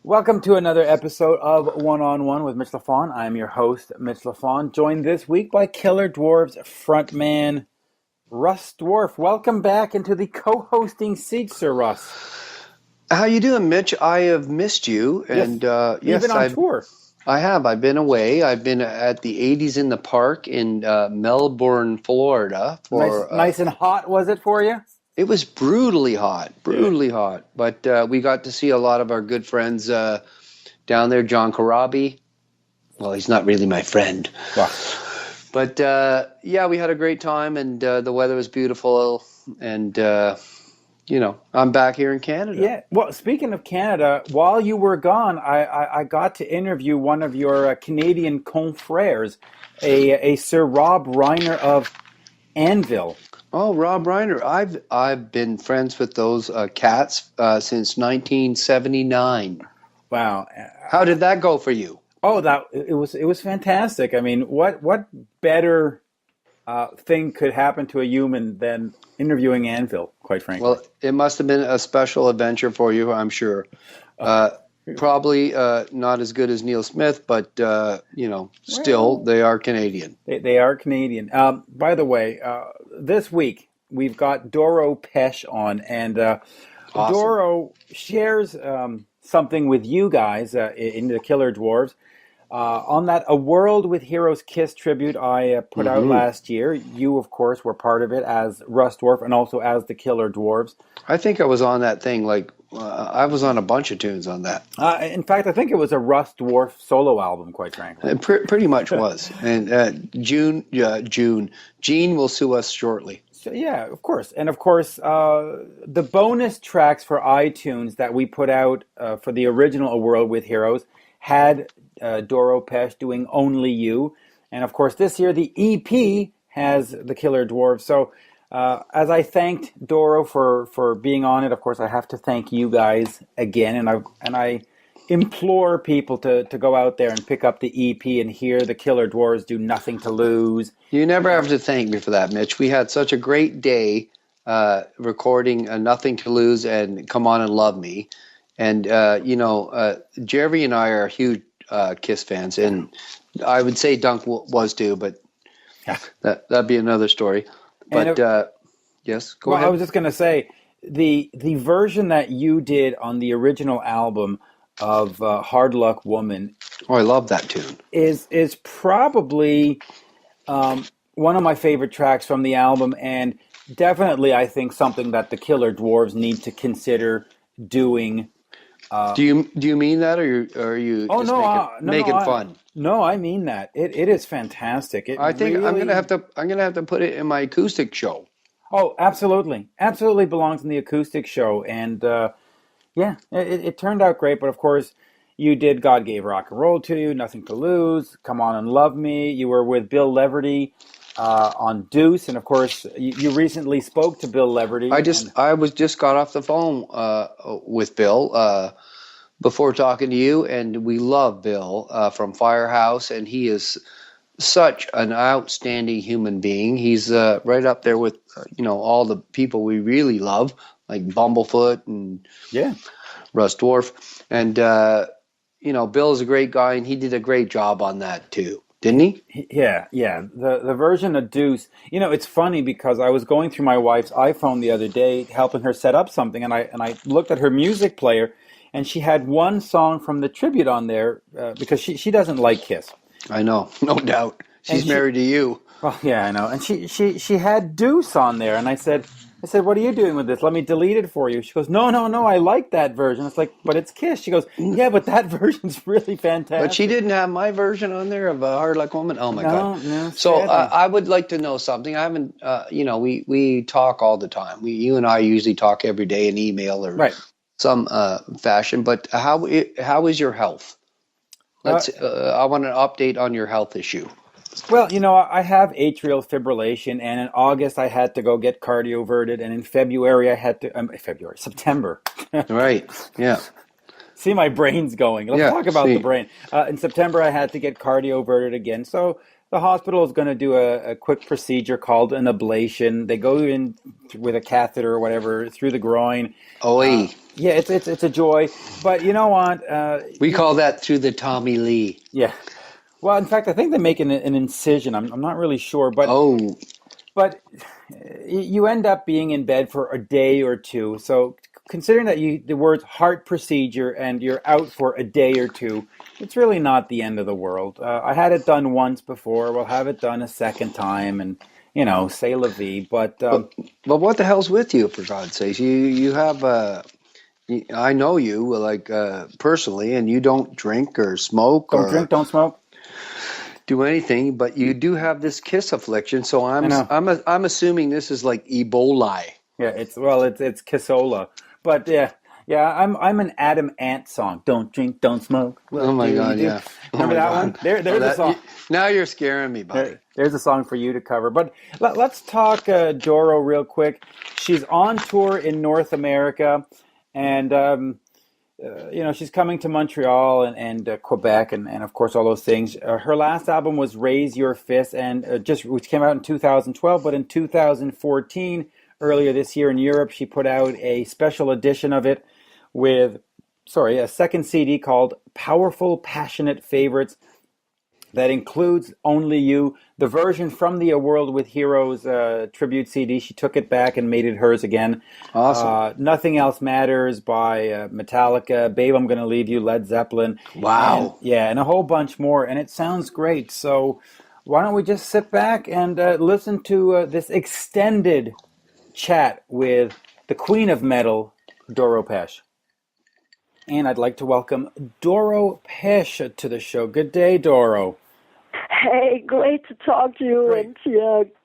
Welcome to another episode of One-on-One with Mitch Lafon. I'm your host, Mitch Lafon, joined this week by Killer Dwarfs frontman RUSS DWARF. Welcome back into the co-hosting seat, Sir Russ. How you doing, Mitch? I have missed you, and yes, you've been on tour. I have. I've been away. I've been at the 80s in the Park in Melbourne, Florida. Nice and hot, was it for you? It was brutally hot. But we got to see a lot of our good friends down there. John Karabi. Well, he's not really my friend. Wow. But yeah, we had a great time, and the weather was beautiful. And I'm back here in Canada. Yeah. Well, speaking of Canada, while you were gone, I got to interview one of your Canadian confrères, a Sir Rob Reiner of Anvil. Oh, Rob Reiner. I've been friends with those cats since 1979. Wow. How did that go for you? Oh, it was fantastic. I mean, what better thing could happen to a human than interviewing Anvil, quite frankly? Well, it must have been a special adventure for you, I'm sure. Probably not as good as Neil Smith, but still they are Canadian. They are Canadian. By the way, this week we've got Doro Pesh on, and awesome. Doro shares something with you guys in the Killer Dwarfs. On that A World with Heroes Kiss tribute I put out last year, you, of course, were part of it as RUSS DWARF and also as the Killer Dwarfs. I think I was on that thing, I was on a bunch of tunes on that. In fact, I think it was a RUSS DWARF solo album, quite frankly. It pretty much was. And Gene will sue us shortly. So, yeah, of course. And of course, the bonus tracks for iTunes that we put out for the original A World with Heroes had Doro Pesh doing Only You. And of course, this year the EP has the Killer Dwarfs. So as I thanked Doro for being on it, of course, I have to thank you guys again. And I implore people to go out there and pick up the EP and hear the Killer Dwarfs do Nothing to Lose. You never have to thank me for that, Mitch. We had such a great day recording Nothing to Lose and Come On and Love Me. And, Jerry and I are huge Kiss fans, and I would say Dunk was too, but that'd be another story. But yes, go ahead. I was just going to say the version that you did on the original album of Hard Luck Woman. Oh, I love that tune. Is probably one of my favorite tracks from the album, and definitely I think something that the Killer Dwarfs need to consider doing. Do you mean that, or are you just making fun? No, I mean that. It is fantastic. I think really, I'm gonna have to put it in my acoustic show. Oh, absolutely belongs in the acoustic show, and it turned out great. But of course, you did God Gave Rock and Roll to You, Nothing to Lose, Come On and Love Me. You were with Bill Leverty on Deuce, and of course, you recently spoke to Bill Leverty. I just got off the phone with Bill before talking to you, and we love Bill from Firehouse, and he is such an outstanding human being. He's right up there with all the people we really love, like Bumblefoot and RUSS DWARF, and Bill is a great guy, and he did a great job on that too. Didn't he? Yeah. The version of Deuce, it's funny because I was going through my wife's iPhone the other day, helping her set up something, and I looked at her music player, and she had one song from the tribute on there because she doesn't like Kiss. I know, no doubt. She's married to you. Well, yeah, I know. And she had Deuce on there, and I said, what are you doing with this? Let me delete it for you. She goes, no, I like that version. It's like, but it's Kiss. She goes, yeah, but that version's really fantastic. But she didn't have my version on there of Hard Luck Woman? Oh, my God. No, so I would like to know something. I haven't, we talk all the time. You and I usually talk every day in email or some fashion. But how is your health? I want an update on your health issue. Well, I have atrial fibrillation, and in August I had to go get cardioverted, and in February I had to September. Right. Yeah. See, my brain's going. Let's talk about the brain. In September I had to get cardioverted again. So the hospital is going to do a quick procedure called an ablation. They go in with a catheter or whatever through the groin. Oi. Yeah, it's a joy. But you know what? We call that through the Tommy Lee. Yeah. Well, in fact, I think they make an incision. I'm not really sure, but Oh, but you end up being in bed for a day or two. So considering that the words heart procedure and you're out for a day or two, it's really not the end of the world. I had it done once before. We'll have it done a second time, and say la vie. But what the hell's with you, for God's sakes? You have I know you like personally, and you don't drink or smoke don't drink, don't smoke. do anything, but you do have this kiss affliction. So I'm assuming this is like Ebola. Yeah, it's Kissola, but yeah. I'm an Adam Ant song. Don't drink, don't smoke. Oh my God, yeah. Remember that one? There's a song. Now you're scaring me, buddy. There's a song for you to cover. But let's talk Doro real quick. She's on tour in North America, and she's coming to Montreal and Quebec and of course all those things. Her last album was Raise Your Fist, and which came out in 2012. But in 2014, earlier this year in Europe, she put out a special edition of it with, a second CD called Powerful Passionate Favorites that includes Only You. The version from the A World with Heroes tribute CD, she took it back and made it hers again. Awesome. Nothing Else Matters by Metallica, Babe, I'm Gonna Leave You, Led Zeppelin. Wow. And a whole bunch more, and it sounds great. So why don't we just sit back and listen to this extended chat with the Queen of Metal, Doro Pesch. And I'd like to welcome Doro Pesch to the show. Good day, Doro. Hey, great to talk to you, Great. and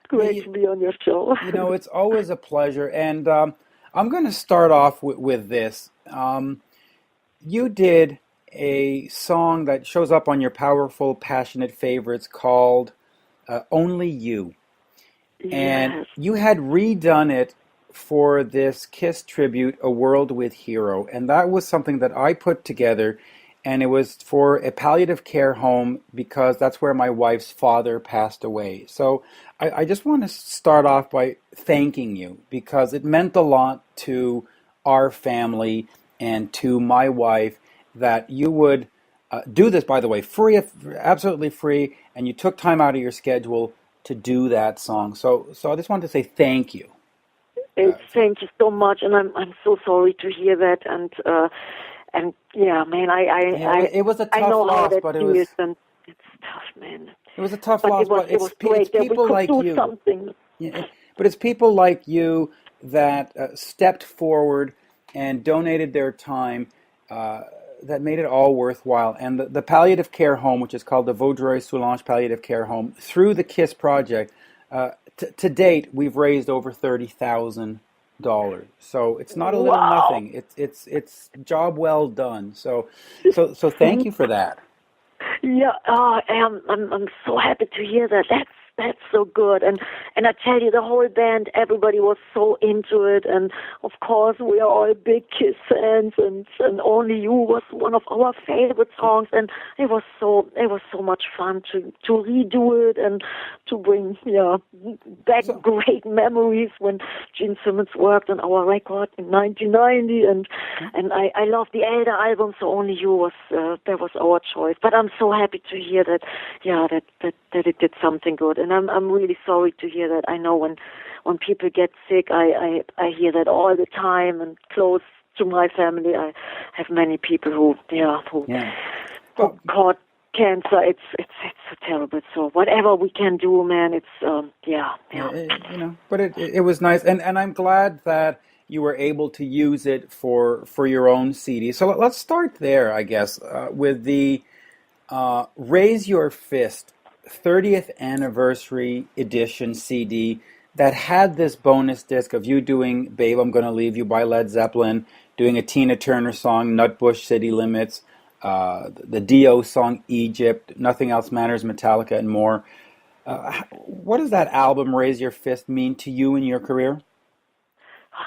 great to be on your show. It's always a pleasure, and I'm going to start off with this. You did a song that shows up on your Powerful Passionate Favorites called Only You. Yes. And you had redone it for this Kiss tribute, A World with Hero. And that was something that I put together, and it was for a palliative care home because that's where my wife's father passed away. So I just want to start off by thanking you because it meant a lot to our family and to my wife that you would do this, by the way, free, absolutely free, and you took time out of your schedule to do that song. So I just wanted to say thank you. Thank you so much, and I'm so sorry to hear that. And yeah, man, it was a tough I know loss, how that but it was. And it's tough, man. It was a tough loss, but it was great that we could do something. Yeah, but it's people like you that stepped forward and donated their time that made it all worthwhile. And the palliative care home, which is called the Vaudreuil-Soulages Palliative Care Home, through the KISS project, to date, we've raised over $30,000. So it's not a little nothing. It's job well done. So thank you for that. Yeah, I'm so happy to hear that. That's so good. And I tell you, the whole band, everybody was so into it. And of course, we are all big Kiss fans. And Only You was one of our favorite songs. And it was so much fun to redo it and to bring back great memories when Gene Simmons worked on our record in 1990. And I love the Elder album, so Only You was that was our choice. But I'm so happy to hear that it did something good. And I'm really sorry to hear that. I know when people get sick, I hear that all the time. And close to my family, I have many people who caught cancer. It's so terrible. So whatever we can do, man, it's But it was nice, and I'm glad that you were able to use it for your own CD. So let's start there, I guess, with the Raise Your Fist 30th Anniversary Edition CD that had this bonus disc of you doing Babe, I'm Gonna Leave You by Led Zeppelin, doing a Tina Turner song, Nutbush City Limits, the Dio song, Egypt, Nothing Else Matters, Metallica, and more. What does that album, Raise Your Fist, mean to you in your career?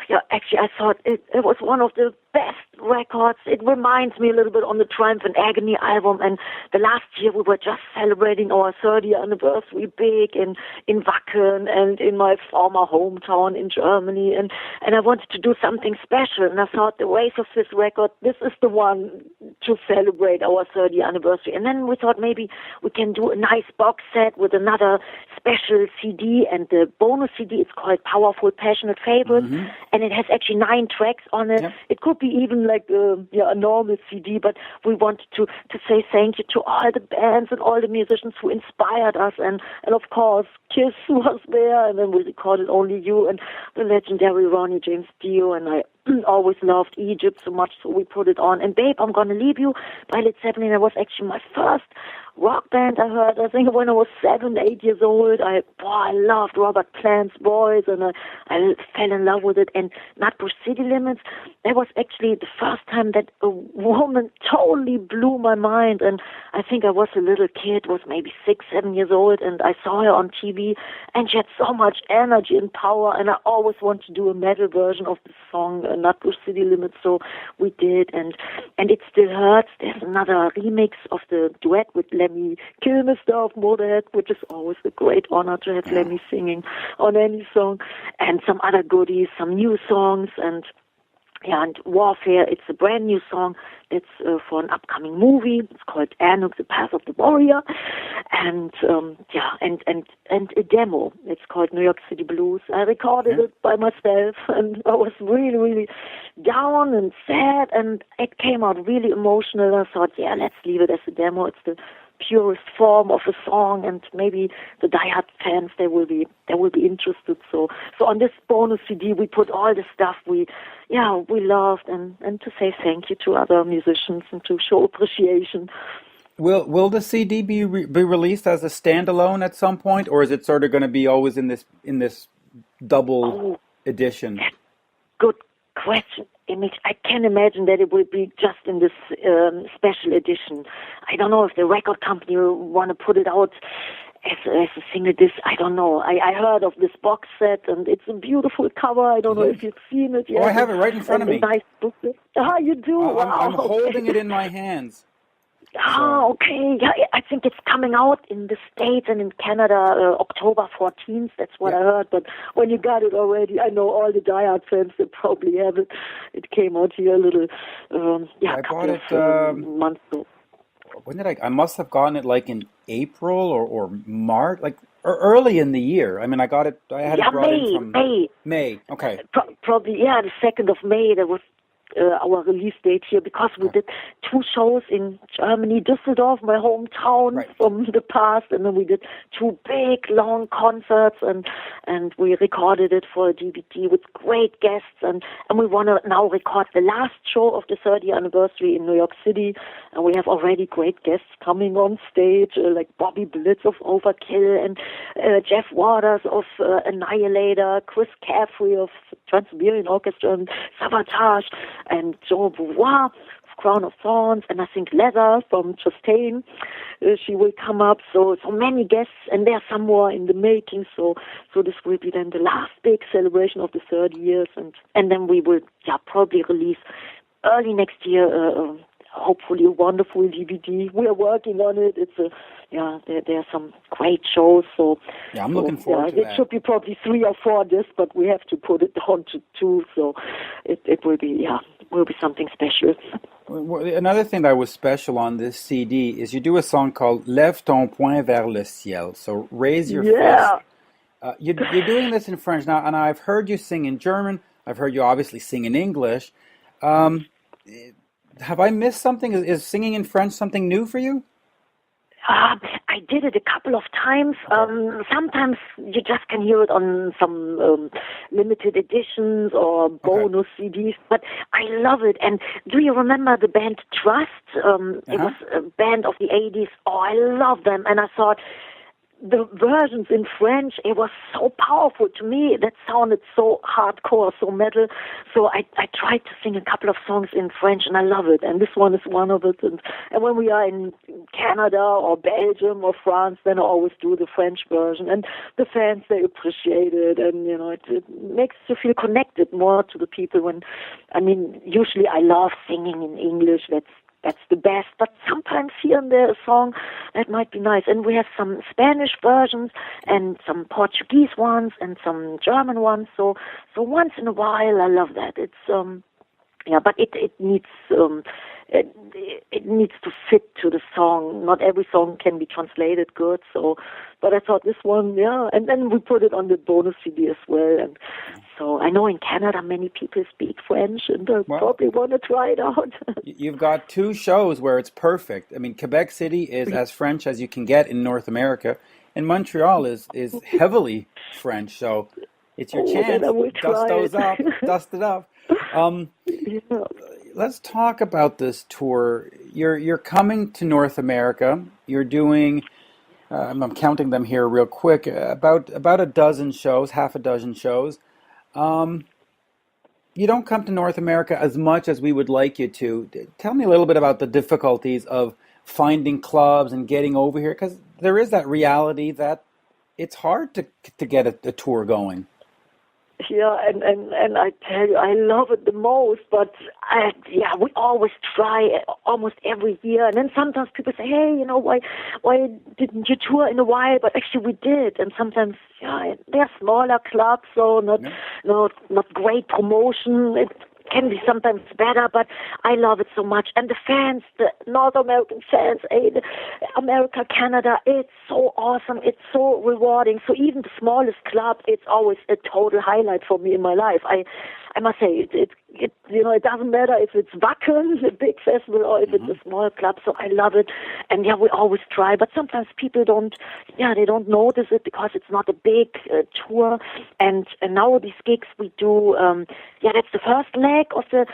Yeah, actually, I thought it was one of the best records. It reminds me a little bit on the Triumph and Agony album. And the last year we were just celebrating our 30th anniversary big in Wacken and in my former hometown in Germany. And I wanted to do something special. And I thought the Race of this record, this is the one to celebrate our 30th anniversary. And then we thought maybe we can do a nice box set with another special CD. And the bonus CD is called Powerful, Passionate Fables. Mm-hmm. And it has actually 9 tracks on it. Yep. It could be even like a normal CD, but we wanted to say thank you to all the bands and all the musicians who inspired us, and of course Kiss was there, and then we recorded Only You and the legendary Ronnie James Dio, and I always loved Egypt so much, so we put it on. And Babe, I'm Gonna Leave You by Led Zeppelin, that was actually my first rock band I heard, I think when I was 7, 8 years old. I loved Robert Plant's voice, and I fell in love with it. And Nutbush City Limits, that was actually the first time that a woman totally blew my mind. And I think I was a little kid, was maybe 6, 7 years old, and I saw her on TV, and she had so much energy and power, and I always wanted to do a metal version of the song, Nutbush City Limits, so we did, and It Still Hurts. There's another remix of the duet with Lemmy Kilmister of Motorhead, which is always a great honor to have Lemmy singing on any song, and some other goodies, some new songs, and Warfare, it's a brand new song that's for an upcoming movie. It's called Anuk, The Path of the Warrior, and a demo. It's called New York City Blues. I recorded it by myself, and I was really, really down and sad, and it came out really emotional. I thought, let's leave it as a demo. It's the purest form of a song, and maybe the diehard fans they will be interested. So on this bonus CD we put all the stuff we loved, and to say thank you to other musicians and to show appreciation. Will the CD be released as a standalone at some point, or is it sort of going to be always in this double edition? Good question. I can imagine that it will be just in this special edition. I don't know if the record company will want to put it out as a single disc. I don't know. I heard of this box set, and it's a beautiful cover. I don't know if you've seen it yet. Oh, I have it right in front of me. Nice booklet. You do? Wow. I'm holding it in my hands. Okay. Yeah, I think it's coming out in the States and in Canada October 14th. That's what I heard. But when you got it already, I know all the diehard fans, they probably have it. It came out here a little, I bought it months ago. When did I must have gotten it like in April or March, like early in the year. I mean, I got it, I had it brought in from May. Okay. Probably, the 2nd of May, there was our release date here, because we did 2 shows in Germany, Düsseldorf, my hometown from the past, and then we did 2 big, long concerts, and we recorded it for a DVD with great guests, and we want to now record the last show of the 30th anniversary in New York City, and we have already great guests coming on stage, like Bobby Blitz of Overkill, and Jeff Waters of Annihilator, Chris Caffrey of Trans-Siberian Orchestra, and Sabotage, and Joe Beauvoir of Crown of Thorns, and I think Leather from Chastain, she will come up. So many guests, and there are some more in the making. So this will be then the last big celebration of the 30 years, and then we will probably release early next year. Hopefully a wonderful DVD. We are working on it. It's there are some great shows. So I'm looking forward to that. It should be probably 3 or 4 discs, but we have to put it down to 2. So it will be something special. Another thing that was special on this CD is you do a song called "Lève ton poing vers le ciel." So raise your fist. You're doing this in French now, and I've heard you sing in German. I've heard you obviously sing in English. Have I missed something? Is singing in French something new for you? I did it a couple of times. Sometimes you just can hear it on some limited editions or bonus CDs, but I love it. And do you remember the band Trust? It was a band of the 80s. Oh, I love them. And I thought, the versions in French, it was so powerful to me. That sounded so hardcore, so metal. So I tried to sing a couple of songs in French, and I love it. And this one is one of it. And when we are in Canada or Belgium or France, then I always do the French version. And the fans, they appreciate it. And, you know, it makes you feel connected more to the people. Usually I love singing in English. That's the best, but sometimes here and there a song that might be nice. And we have some Spanish versions and some Portuguese ones and some German ones. So once in a while, I love that. It's but it needs it needs to fit to the song. Not every song can be translated good. But I thought this one, and then we put it on the bonus CD as well. And so I know in Canada many people speak French, and I probably want to try it out. You've got 2 shows where it's perfect. I mean, Quebec City is as French as you can get in North America, and Montreal is heavily French. So it's your chance. Dust it up. Let's talk about this tour. You're coming to North America. You're doing. I'm counting them here real quick. About a dozen shows, half a dozen shows. You don't come to North America as much as we would like you to. Tell me a little bit about the difficulties of finding clubs and getting over here, because there is that reality that it's hard to get a tour going. Yeah, and I tell you, I love it the most, but we always try almost every year. And then sometimes people say, hey, you know, why didn't you tour in a while? But actually we did. And sometimes, they're smaller clubs, so not great promotion. It can be sometimes better, but I love it so much. And the fans, the North American fans, America, Canada, it's so awesome. It's so rewarding. So even the smallest club, it's always a total highlight for me in my life. I must say, it doesn't matter if it's Wacken, a big festival, or if it's a small club. So I love it. And we always try. But sometimes people don't notice it because it's not a big tour. And now these gigs we do, that's the first leg of the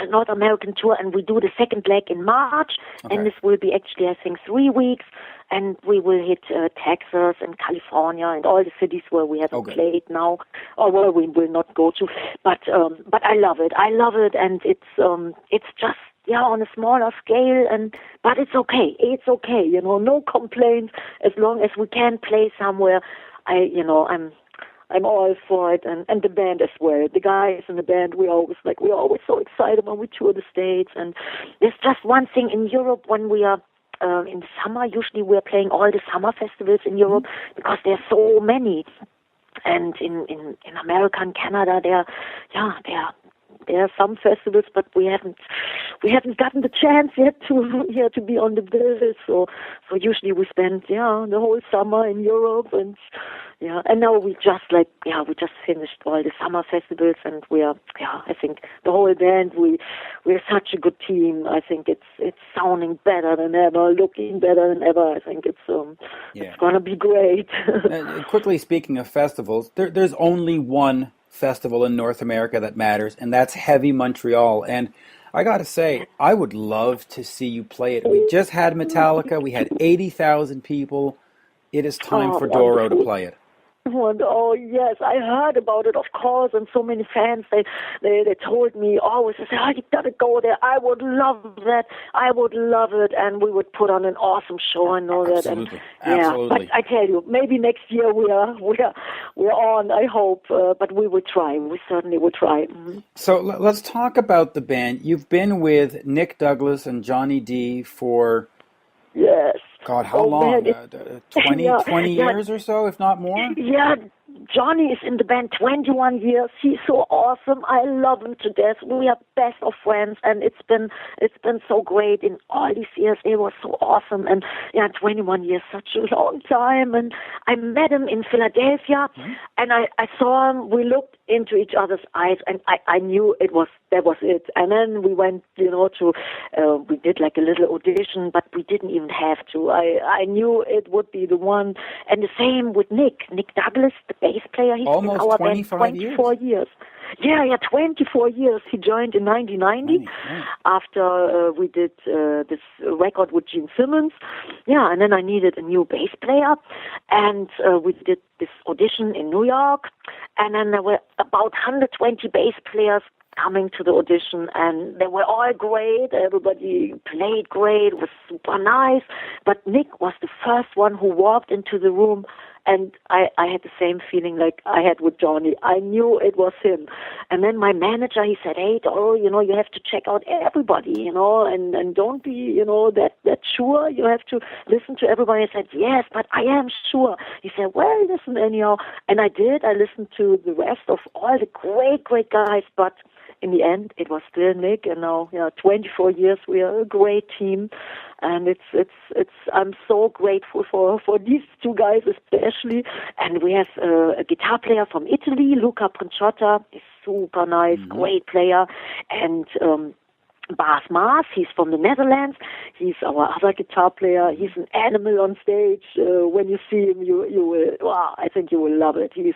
North American tour, and we do the second leg in March. Okay. And this will be actually, I think, 3 weeks. And we will hit Texas and California and all the cities where we haven't played now, or where we will not go to. But I love it. I love it, and it's just on a smaller scale. But it's okay. It's okay. You know, no complaints as long as we can play somewhere. I'm all for it, and the band as well. The guys in the band, we're always so excited when we tour the States. And there's just one thing in Europe when we are. In the summer, usually we're playing all the summer festivals in Europe because there's so many. And in America and Canada, there are some festivals, but we haven't gotten the chance yet to be on the bill. So usually we spend the whole summer in Europe, and now we just finished all the summer festivals, and I think the whole band we're such a good team. I think it's sounding better than ever, looking better than ever. I think it's gonna be great. Quickly speaking of festivals, there's only one festival in North America that matters, and that's Heavy Montreal. And I gotta say, I would love to see you play it. We just had Metallica. We had 80,000 people. It is time for Doro to play it. Oh yes, I heard about it, of course, and so many fans they told me always, they said, you gotta go there. I would love that. I would love it, and we would put on an awesome show. I know that. Absolutely. But I tell you, maybe next year we're on. I hope, but we will try. We certainly will try. Mm-hmm. So let's talk about the band. You've been with Nick Douglas and Johnny D for. Yes. God, how long? 20 years or so, if not more? Yeah, Johnny is in the band 21 years. He's so awesome. I love him to death. We are best of friends, and it's been so great in all these years. It was so awesome, and 21 years, such a long time. And I met him in Philadelphia, and I saw him. We looked into each other's eyes, and I knew that was it. And then we went, we did like a little audition, but we didn't even have to. I knew it would be the one. And the same with Nick Douglas, the bass player. He's Almost in our 25 band 24 years. Yeah, 24 years. He joined in 1990 after we did this record with Gene Simmons. Yeah, and then I needed a new bass player, and we did this audition in New York, and then there were about 120 bass players coming to the audition, and they were all great. Everybody played great. It was super nice. But Nick was the first one who walked into the room, and I had the same feeling like I had with Johnny. I knew it was him. And then my manager, he said, "Hey, Doro, you have to check out everybody, and don't be, that sure. You have to listen to everybody." I said, "Yes, but I am sure." He said, "Well, listen anyhow." And I did. I listened to the rest of all the great guys, but in the end, it was still Nick, and now, 24 years, we are a great team, and I'm so grateful for these two guys especially, and we have a guitar player from Italy, Luca Princiotta, is super nice, great player, and Bas Maas, he's from the Netherlands. He's our other guitar player. He's an animal on stage. When you see him, you will. Wow, I think you will love it. He's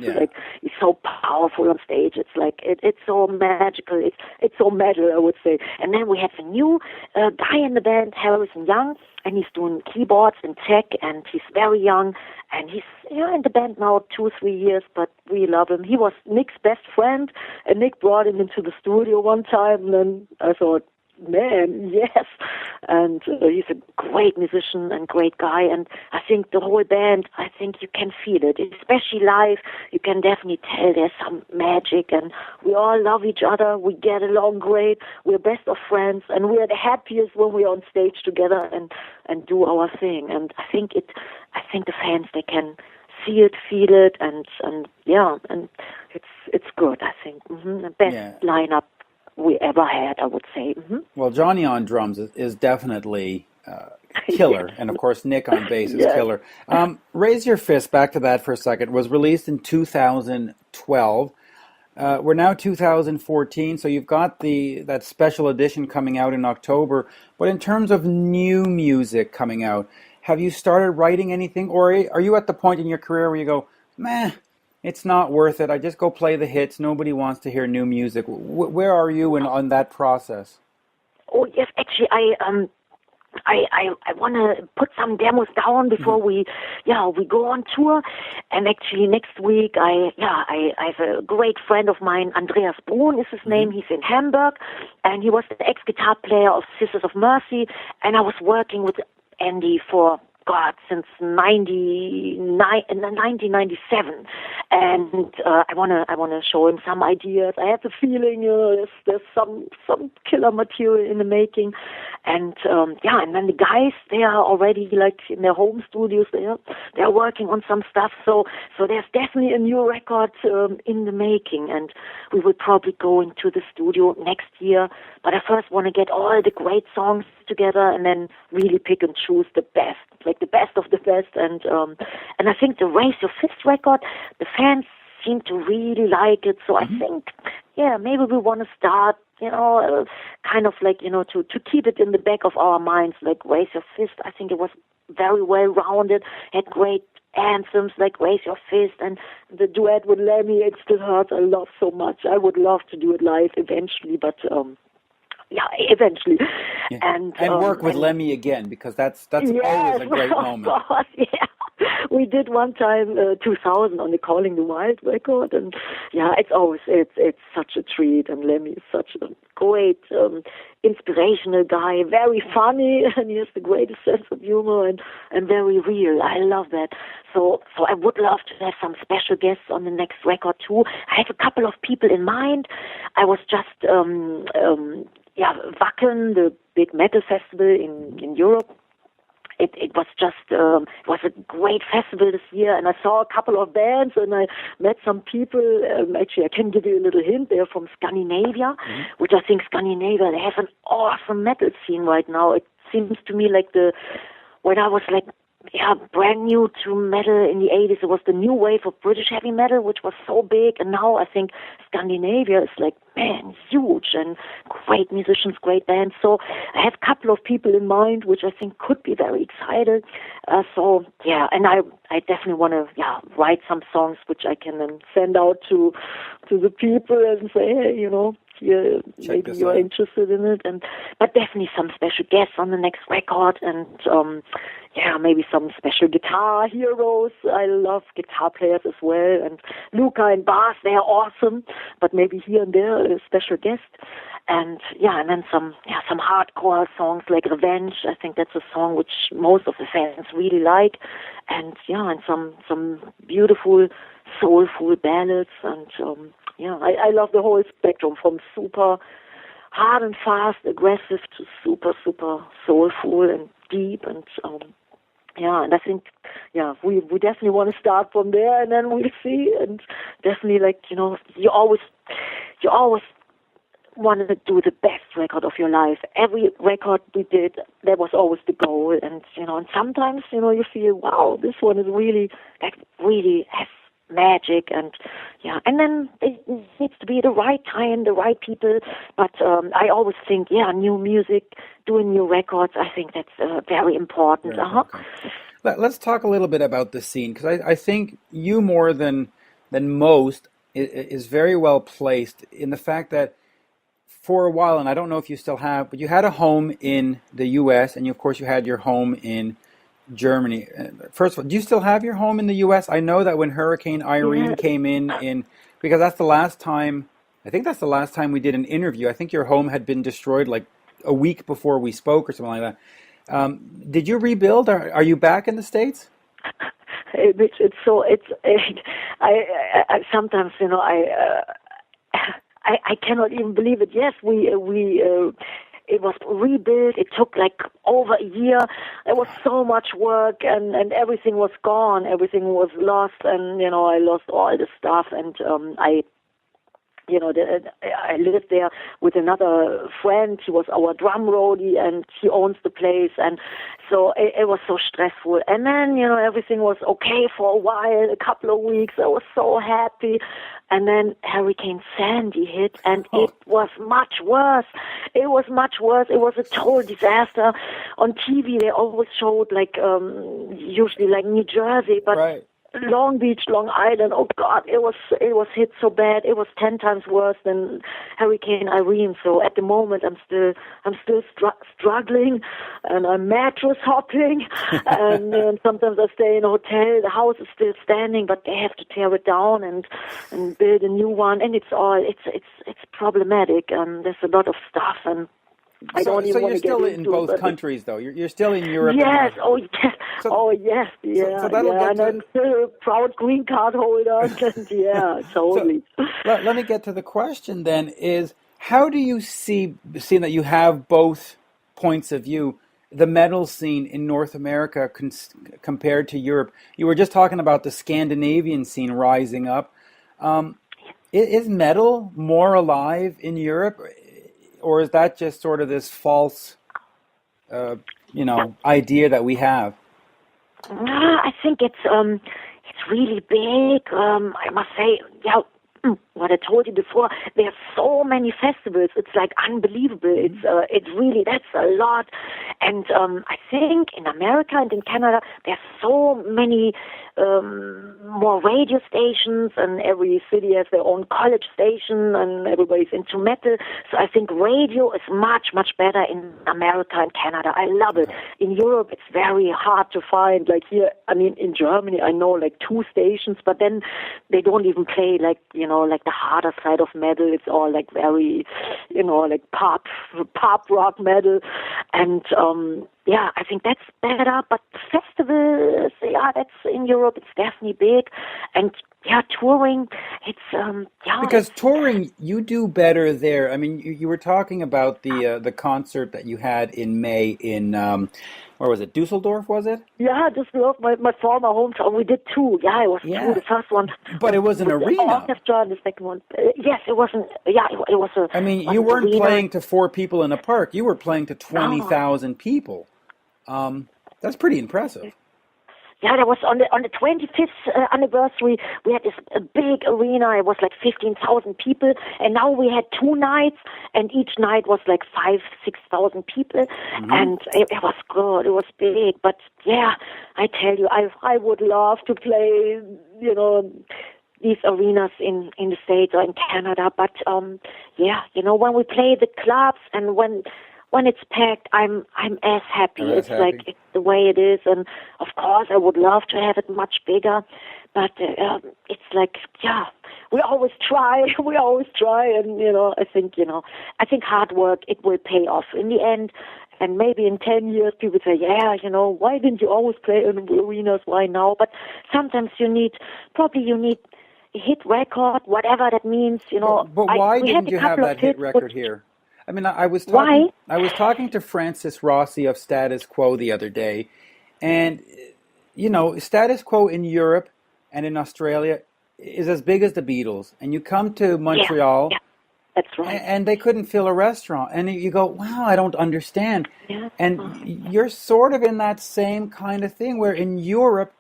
so powerful on stage. It's like it's so magical. It's so metal, I would say. And then we have a new guy in the band, Harrison Young, and he's doing keyboards and tech, and he's very young, and he's in the band now 2-3 years, but we love him. He was Nick's best friend, and Nick brought him into the studio one time, and then I thought, man, yes. And he's a great musician and great guy, and I think the whole band, I think you can feel it, especially live. You can definitely tell there's some magic, and we all love each other. We get along great. We're best of friends, and we're the happiest when we're on stage together and do our thing. And I think the fans, they can see it, feel it, and it's good. I think the best lineup we ever had, I would say. Well, Johnny on drums is definitely killer, and of course Nick on bass is killer. Raise Your Fist, back to that for a second, was released in 2012. We're now 2014, so you've got that special edition coming out in October. But in terms of new music coming out, have you started writing anything, or are you at the point in your career where you go, meh, it's not worth it, I just go play the hits, nobody wants to hear new music? Where are you on that process? Oh, yes, actually, I want to put some demos down before we go on tour. And actually next week, I have a great friend of mine, Andreas Brun is his name. He's in Hamburg, and he was the ex-guitar player of Sisters of Mercy. And I was working with Andy since 1997, and I wanna show him some ideas. I have the feeling there's some killer material in the making, and and then the guys, they are already like in their home studios. They're working on some stuff. So there's definitely a new record in the making, and we will probably go into the studio next year. But I first want to get all the great songs together, and then really pick and choose the best, like the best of the best. And I think the Raise Your Fist record, the fans seem to really like it. So I think, maybe we want to start, kind of like, to keep it in the back of our minds, like Raise Your Fist. I think it was very well rounded, had great anthems like Raise Your Fist, and the duet with Lemmy, It Still Hurts, I love so much. I would love to do it live eventually, but eventually. Yeah. And work with Lemmy again, because that's always a great moment. Of course, we did one time 2000 on the Calling the Wild record, and it's such a treat. And Lemmy is such a great inspirational guy, very funny, and he has the greatest sense of humor and very real. I love that. So I would love to have some special guests on the next record too. I have a couple of people in mind. I was just Wacken, the big metal festival in Europe. It was just it was a great festival this year, and I saw a couple of bands, and I met some people. Actually, I can give you a little hint. They're from Scandinavia, which I think Scandinavia, they have an awesome metal scene right now. It seems to me like when I was like brand new to metal in the 80s. It was the new wave of British heavy metal, which was so big. And now I think Scandinavia is like, man, huge and great musicians, great bands. So I have a couple of people in mind, which I think could be very excited. And I definitely want to, write some songs which I can then send out to the people and say, hey, maybe you're interested in it, but definitely some special guests on the next record, and maybe some special guitar heroes. I love guitar players as well, and Luca and bass, they are awesome, but maybe here and there a special guest, and then some hardcore songs like Revenge. I think that's a song which most of the fans really like, and some beautiful soulful ballads, and I love the whole spectrum from super hard and fast, aggressive to super, super soulful and deep, and and I think we definitely want to start from there, and then we'll see. And definitely, you always want to do the best record of your life. Every record we did, that was always the goal, and and sometimes you feel, wow, this one is really has magic, and then it needs to be the right time, the right people. But I always think, new music, doing new records, I think that's very important. Okay. Let's talk a little bit about the scene, because I think you, more than most, is very well placed in the fact that for a while, and I don't know if you still have, but you had a home in the U.S., and of course you had your home in Germany. First of all, do you still have your home in the U.S.? I know that when Hurricane Irene came in, because that's the last time, I think that's the last time we did an interview. I think your home had been destroyed like a week before we spoke or something like that. Did you rebuild? Are you back in the States? I sometimes, I cannot even believe it. Yes, it was rebuilt. It took like over a year. There was so much work, and everything was gone. Everything was lost, and I lost all the stuff. And I lived there with another friend. He was our drum roadie, and he owns the place. And so it was so stressful. And then, everything was okay for a while, a couple of weeks. I was so happy. And then Hurricane Sandy hit, and it was much worse. It was much worse. It was a total disaster. On TV, they always showed usually like New Jersey, but right. Long Beach, Long Island, oh God, it was hit so bad. It was 10 times worse than Hurricane Irene. So at the moment, I'm still struggling, and I'm mattress hopping, and sometimes I stay in a hotel. The house is still standing, but they have to tear it down and build a new one, and it's problematic. There's a lot of stuff, and I don't even want to get into it. So you're still in both countries, though. You're still in Europe. Yes. And I'm still a proud green card holder. And totally. So, let me get to the question then. Is how do you see, seeing that you have both points of view, the metal scene in North America compared to Europe? You were just talking about the Scandinavian scene rising up. Is metal more alive in Europe? Or is that just sort of this false, idea that we have? I think it's really big. I must say, what I told you before, there's so many festivals. It's like unbelievable. It's really, that's a lot. And I think in America and in Canada, there's so many more radio stations, and every city has their own college station, and everybody's into metal. So I think radio is much, much better in America and Canada. I love it. In Europe, it's very hard to find. Like here, in Germany, I know like 2 stations, but then they don't even play like the harder side of metal. It's all like very, like pop rock metal. And I think that's better. But festivals, that's in Europe, it's definitely big. And touring, it's because touring, you do better there. I mean, you were talking about the concert that you had in May in where was it? Dusseldorf, was it? Yeah, Dusseldorf, my former hometown. We did 2. Yeah, it was 2. The first one, but it was an arena. Orchestra, and the second one. Yes, it wasn't. Yeah, it was a. I mean, you weren't playing to 4 people in a park. You were playing to 20,000 people. That's pretty impressive. that was on the 25th anniversary. We had this big arena. It was like 15,000 people, and now we had 2 nights, and each night was like 5,000-6,000 people, and it was good. It was big, but yeah, I tell you, I would love to play, these arenas in the States or in Canada, but when we play the clubs and when it's packed, I'm as happy. Like it's the way it is, and of course I would love to have it much bigger, but it's like we always try, and I think hard work, it will pay off in the end. And maybe in 10 years, people say, why didn't you always play in arenas? Why now? But sometimes you need a hit record, whatever that means, But why didn't you have that hit record here? I mean, I was talking to Francis Rossi of Status Quo the other day, and Status Quo in Europe and in Australia is as big as the Beatles. And you come to Montreal, that's right, and they couldn't fill a restaurant, and you go, wow, I don't understand. Yeah. And you're sort of in that same kind of thing where in Europe,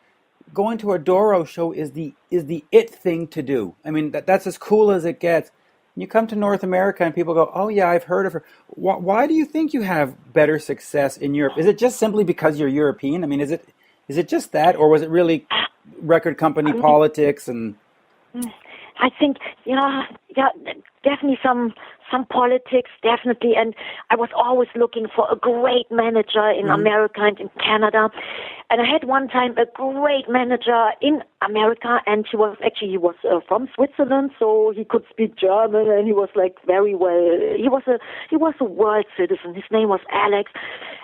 going to a Doro show is the it thing to do. I mean, that's as cool as it gets. You come to North America and people go, oh yeah, I've heard of her. Why do you think you have better success in Europe? Is it just simply because you're European? I mean, is it just that, or was it really record company politics and? I think definitely some politics, definitely, and I was always looking for a great manager in America and in Canada, and I had one time a great manager in America, and he was from Switzerland, so he could speak German, and he was like very well. He was a world citizen. His name was Alex,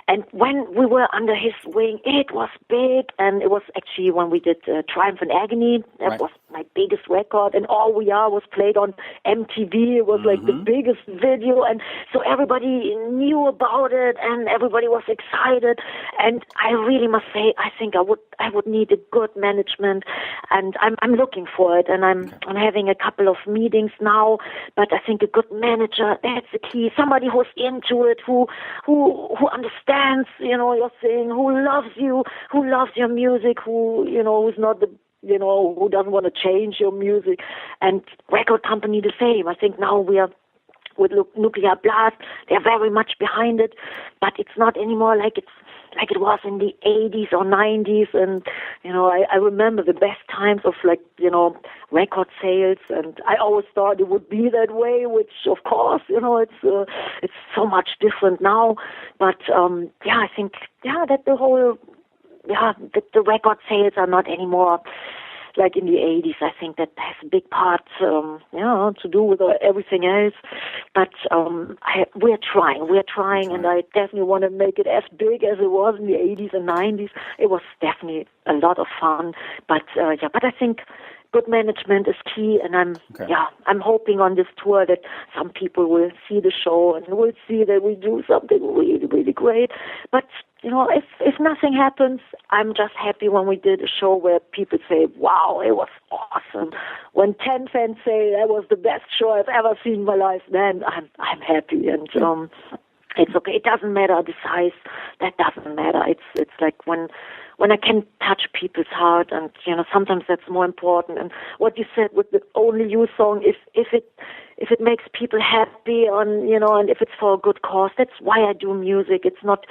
and when we were under his wing, it was big, and it was actually when we did Triumph and Agony. That was my biggest record, and All We Are was played on MTV. It was like the biggest video, and so everybody knew about it, and everybody was excited. And I really must say, I think I would need a good management, and I'm looking for it, and I'm having a couple of meetings now. But I think a good manager, that's the key. Somebody who's into it, who understands, your thing, who loves you, who loves your music, who's not the who doesn't want to change your music, and record company the same. I think now we are with Nuclear Blast, they're very much behind it, but it's not anymore like it was in the 80s or 90s, and I remember the best times of record sales, and I always thought it would be that way, which of course it's so much different now, but I think that the whole the record sales are not anymore like in the 80s. I think that has a big part, to do with everything else. But we're trying, and I definitely want to make it as big as it was in the 80s and 90s. It was definitely a lot of fun. But I think good management is key, and I'm hoping on this tour that some people will see the show and will see that we do something really, really great. But if nothing happens, I'm just happy when we did a show where people say, wow, it was awesome. When 10 fans say that was the best show I've ever seen in my life, then I'm happy, and it's okay. It doesn't matter the size. That doesn't matter. It's like when I can touch people's heart, and sometimes that's more important. And what you said with the Only You song, if it makes people happy, and if it's for a good cause, that's why I do music. It's not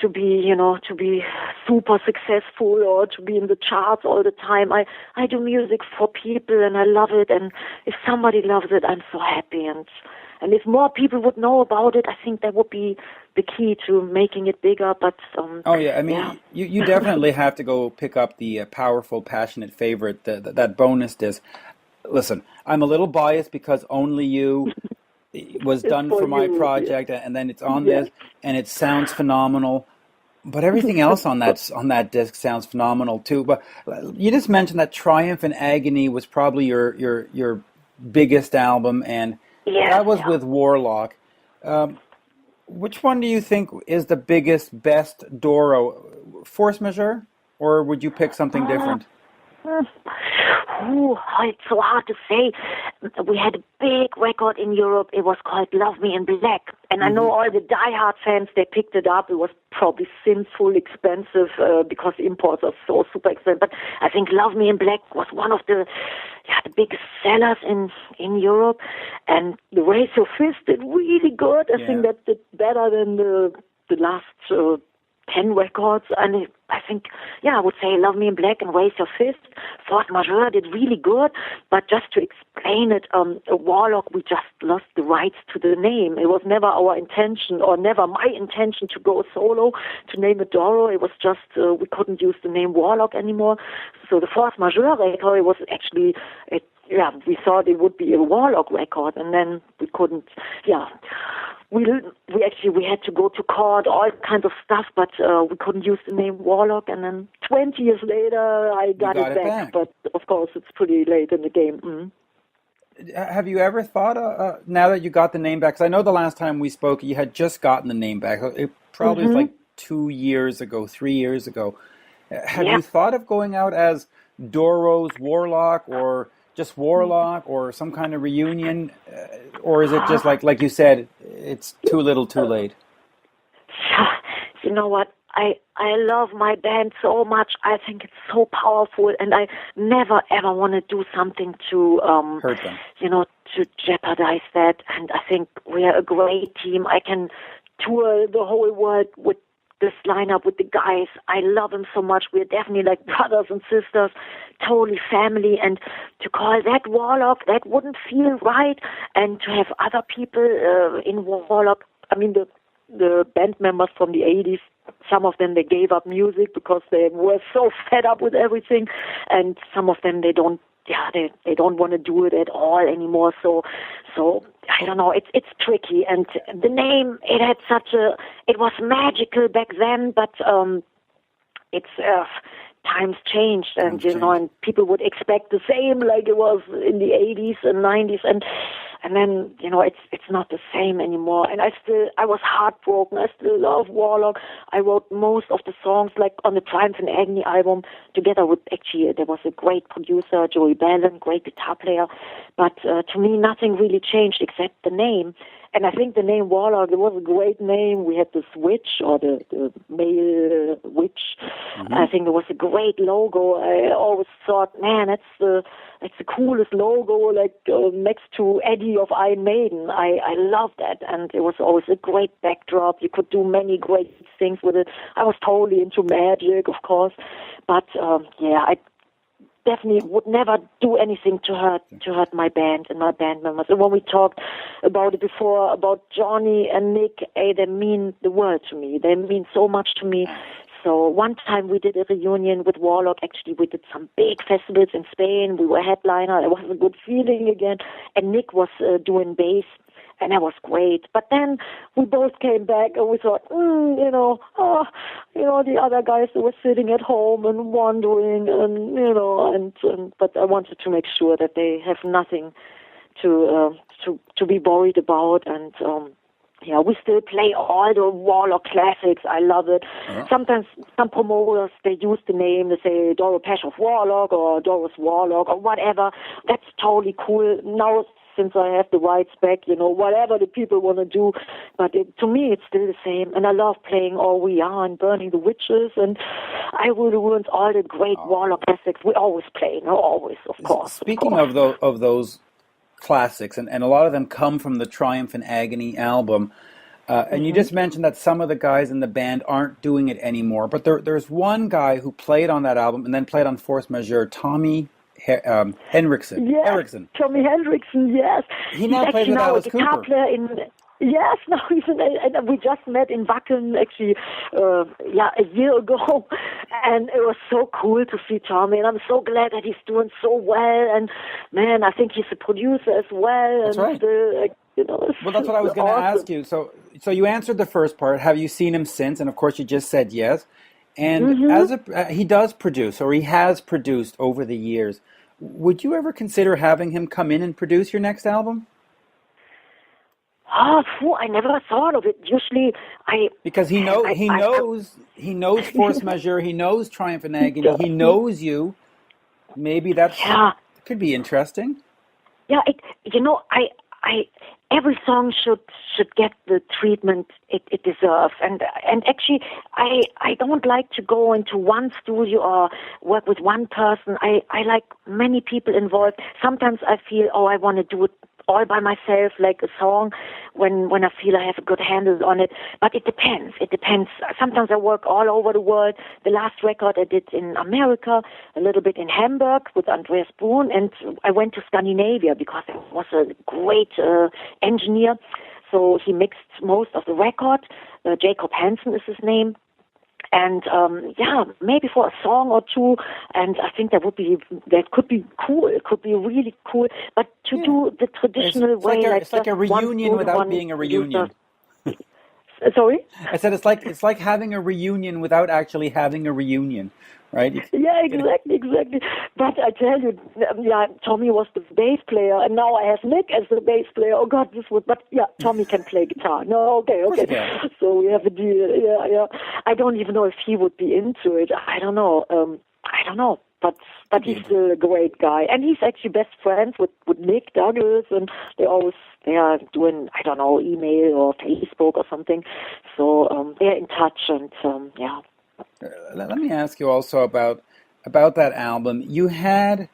to be super successful or to be in the charts all the time. I do music for people, and I love it. And if somebody loves it, I'm so happy. And if more people would know about it, I think that would be the key to making it bigger. But you definitely have to go pick up the Powerful, Passionate Favorite, that bonus disc. Listen, I'm a little biased because Only You was done for my project, and then it's on this, and it sounds phenomenal. But everything else on that disc sounds phenomenal too. But you just mentioned that Triumph and Agony was probably your biggest album, and that was with Warlock. Which one do you think is the biggest, best Doro? Force Majeure, or would you pick something different? It's so hard to say. we had a big record in Europe. It was called Love Me in Black. And I know all the diehard fans, they picked it up. It was probably sinful expensive because imports are so super expensive. But I think Love Me in Black was one of the biggest sellers in Europe. And the Raise Your Fist did really good. I think that did better than the last 10 records. And I think, I would say Love Me in Black and Raise Your Fist. Force Majeure did really good. But just to explain it, Warlock, we just lost the rights to the name. It was never our intention, or never my intention, to go solo, to name it Doro. It was just, we couldn't use the name Warlock anymore. So the Force Majeure record, it was actually, we thought it would be a Warlock record, and then we couldn't, we had to go to court, all kinds of stuff, but we couldn't use the name Warlock. And then 20 years later, I got it back. But of course, it's pretty late in the game. Mm-hmm. Have you ever thought, now that you got the name back, because I know the last time we spoke, you had just gotten the name back. It probably was like 2 years ago, 3 years ago. Have you thought of going out as Doro's Warlock, or just Warlock, or some kind of reunion, or is it just like you said, it's too little too late? You know what? I love my band so much. I think it's so powerful, and I never ever want to do something to hurt them. To jeopardize that. And I think we are a great team. I can tour the whole world with this lineup, with the guys. I love them so much. We're definitely like brothers and sisters, totally family. And to call that Warlock, that wouldn't feel right. And to have other people in Warlock, I mean, the band members from the 80s, some of them, they gave up music because they were so fed up with everything. And some of them, they don't want to do it at all anymore. So I don't know. It's tricky, and the name, it was magical back then, but it's times changed, and and people would expect the same like it was in the 80s and 90s, and then it's not the same anymore. And I was heartbroken. I still love Warlock. I wrote most of the songs like on the Triumph and Agony album together with, actually, there was a great producer, Joey Ballin, great guitar player, but to me nothing really changed except the name. And I think the name Warlock, it was a great name. We had this witch, or the male witch. Mm-hmm. I think it was a great logo. I always thought, man, that's the coolest logo, like next to Eddie of Iron Maiden. I love that, and it was always a great backdrop. You could do many great things with it. I was totally into magic, of course, but I definitely would never do anything to hurt my band and my band members. And when we talked about it before, about Johnny and Nick, they mean the world to me. They mean so much to me. So one time we did a reunion with Warlock. Actually, we did some big festivals in Spain. We were headliner. It was a good feeling again. And Nick was doing bass, and that was great. But then we both came back, and we thought, the other guys were sitting at home and wondering, and but I wanted to make sure that they have nothing to be worried about, and we still play all the Warlock classics. I love it. Yeah. Sometimes some promoters, they use the name, they say Doro Pesh of Warlock or Doris Warlock or whatever. That's totally cool. Now, since I have the rights back, whatever the people want to do. But to me, it's still the same. And I love playing All We Are and Burning the Witches. And I will ruin all the great Warlock classics. We always play, always, of course. Speaking of those classics, and a lot of them come from the Triumph and Agony album, and you just mentioned that some of the guys in the band aren't doing it anymore. But there's one guy who played on that album and then played on Force Majeure, Tommy Henriksen. Yes, Henriksen. Tommy Henriksen, yes. He now plays with Alice Cooper. Guitar player yes, no, and we just met in Wacken actually, a year ago, and it was so cool to see Tommy, and I'm so glad that he's doing so well, and man, I think he's a producer as well. That's right. Well, that's what I was going to ask you. So you answered the first part. Have you seen him since? And of course, you just said yes. And he does produce, or he has produced over the years. Would you ever consider having him come in and produce your next album? I never thought of it. Usually, because he knows Force Majeure, he knows Triumph and Agony, he knows you. Maybe that could be interesting. Yeah, every song should get the treatment it deserves, and actually I don't like to go into one studio or work with one person. I like many people involved. Sometimes I feel I want to do it all by myself, like a song, when I feel I have a good handle on it. But it depends. Sometimes I work all over the world. The last record I did in America, a little bit in Hamburg with Andreas Brun, and I went to Scandinavia because there was a great engineer. So he mixed most of the record. Jacob Hansen is his name. And maybe for a song or two, and I think that could be cool. It could be really cool. But to do the traditional way, it's like a reunion without being a reunion. Sorry? I said it's like having a reunion without actually having a reunion, right? Yeah, exactly. But I tell you, Tommy was the bass player, and now I have Nick as the bass player. Oh God, but Tommy can play guitar. No, okay. So we have a deal. Yeah. I don't even know if he would be into it. I don't know. But he's still a great guy, and he's actually best friends with Nick Douglas, and they are doing, I don't know, email or Facebook or something. So they're in touch, and Let me ask you also about that album. You had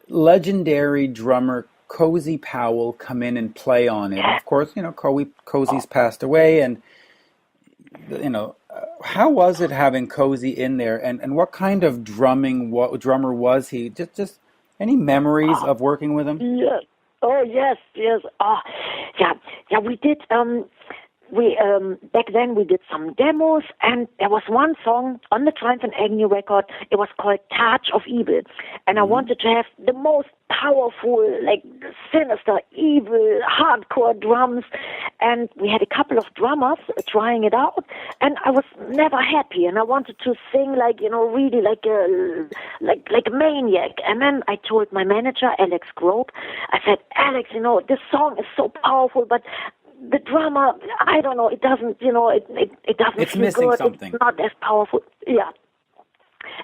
legendary drummer Cozy Powell come in and play on it. Of course, Cozy's passed away, and how was it having Cozy in there, and what kind of drummer was he? Just any memories of working with him? Yes. Oh, yes. We did. Back then we did some demos, and there was one song on the Triumph and Agony record. It was called Touch of Evil, and I wanted to have the most powerful, like sinister, evil, hardcore drums. And we had a couple of drummers trying it out, and I was never happy. And I wanted to sing really like a maniac. And then I told my manager, Alex Grobe, I said, Alex, this song is so powerful, but the drummer, I don't know, it doesn't, it doesn't it's feel missing good. Something. It's not as powerful. Yeah.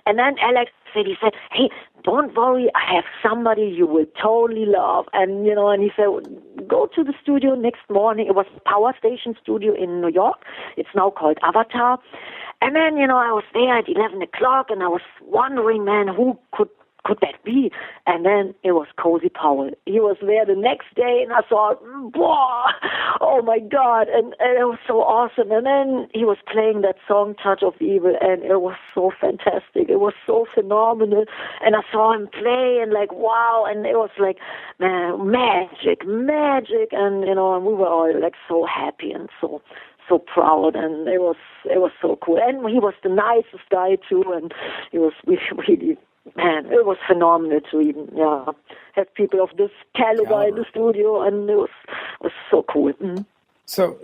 And then Alex said, hey, don't worry, I have somebody you will totally love. And, and he said, go to the studio next morning. It was Power Station Studio in New York. It's now called Avatar. And then, I was there at 11 o'clock, and I was wondering, man, who could that be? And then it was Cozy Powell. He was there the next day, and I thought, whoa, oh my God, and it was so awesome. And then he was playing that song, Touch of Evil, and it was so fantastic. It was so phenomenal. And I saw him play, and wow, and it was man, magic. And, and we were all so happy and so proud, and it was so cool. And he was the nicest guy too, and we really, man, it was phenomenal to even have people of this caliber in the studio, and it was so cool. Mm-hmm. So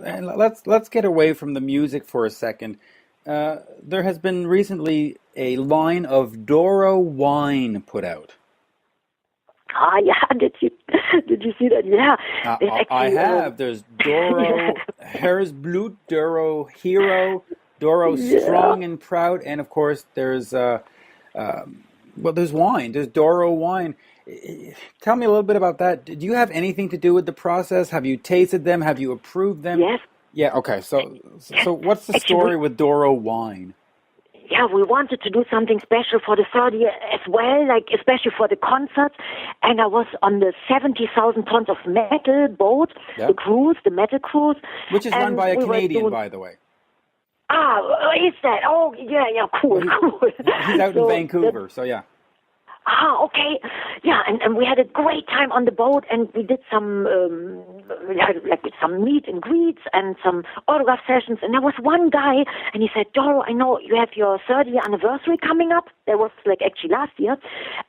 let's get away from the music for a second. There has been recently a line of Doro Wine put out. Did you see that? Yeah. I have. There's Doro Herzblut, Doro Hero, Doro Strong and Proud, and of course there's there's wine. There's Doro Wine. Tell me a little bit about that. Do you have anything to do with the process? Have you tasted them? Have you approved them? Yes. Yeah. Okay. So what's the story with Doro Wine? Yeah, we wanted to do something special for the third year as well, especially for the concerts. And I was on the 70,000 tons of metal boat, the cruise, the metal cruise. Which is run by a Canadian, by the way. Is that? Oh, yeah, cool. He's out in Vancouver, so yeah. Okay. Yeah, and we had a great time on the boat, and we did some some meet and greets and some autograph sessions. And there was one guy, and he said, Doro, I know you have your 30th anniversary coming up. That was actually last year.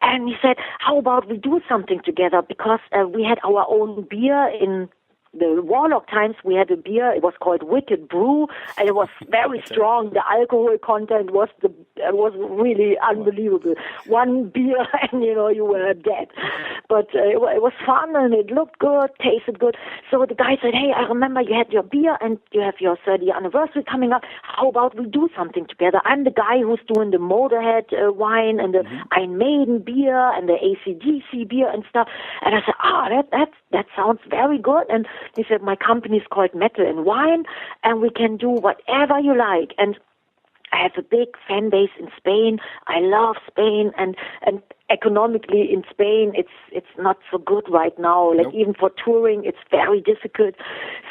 And he said, how about we do something together? Because we had our own beer in the Warlock times. We had a beer, it was called Wicked Brew, and it was very strong. The alcohol content was It was really unbelievable. One beer and, you were dead. But it was fun and it looked good, tasted good. So the guy said, hey, I remember you had your beer and you have your 30th anniversary coming up. How about we do something together? I'm the guy who's doing the Motorhead wine and the Iron Maiden beer and the AC/DC beer and stuff. And I said, that sounds very good. And he said, my company is called Metal and Wine, and we can do whatever you like. And I have a big fan base in Spain. I love Spain, and economically in Spain, it's not so good right now. Like even for touring, it's very difficult.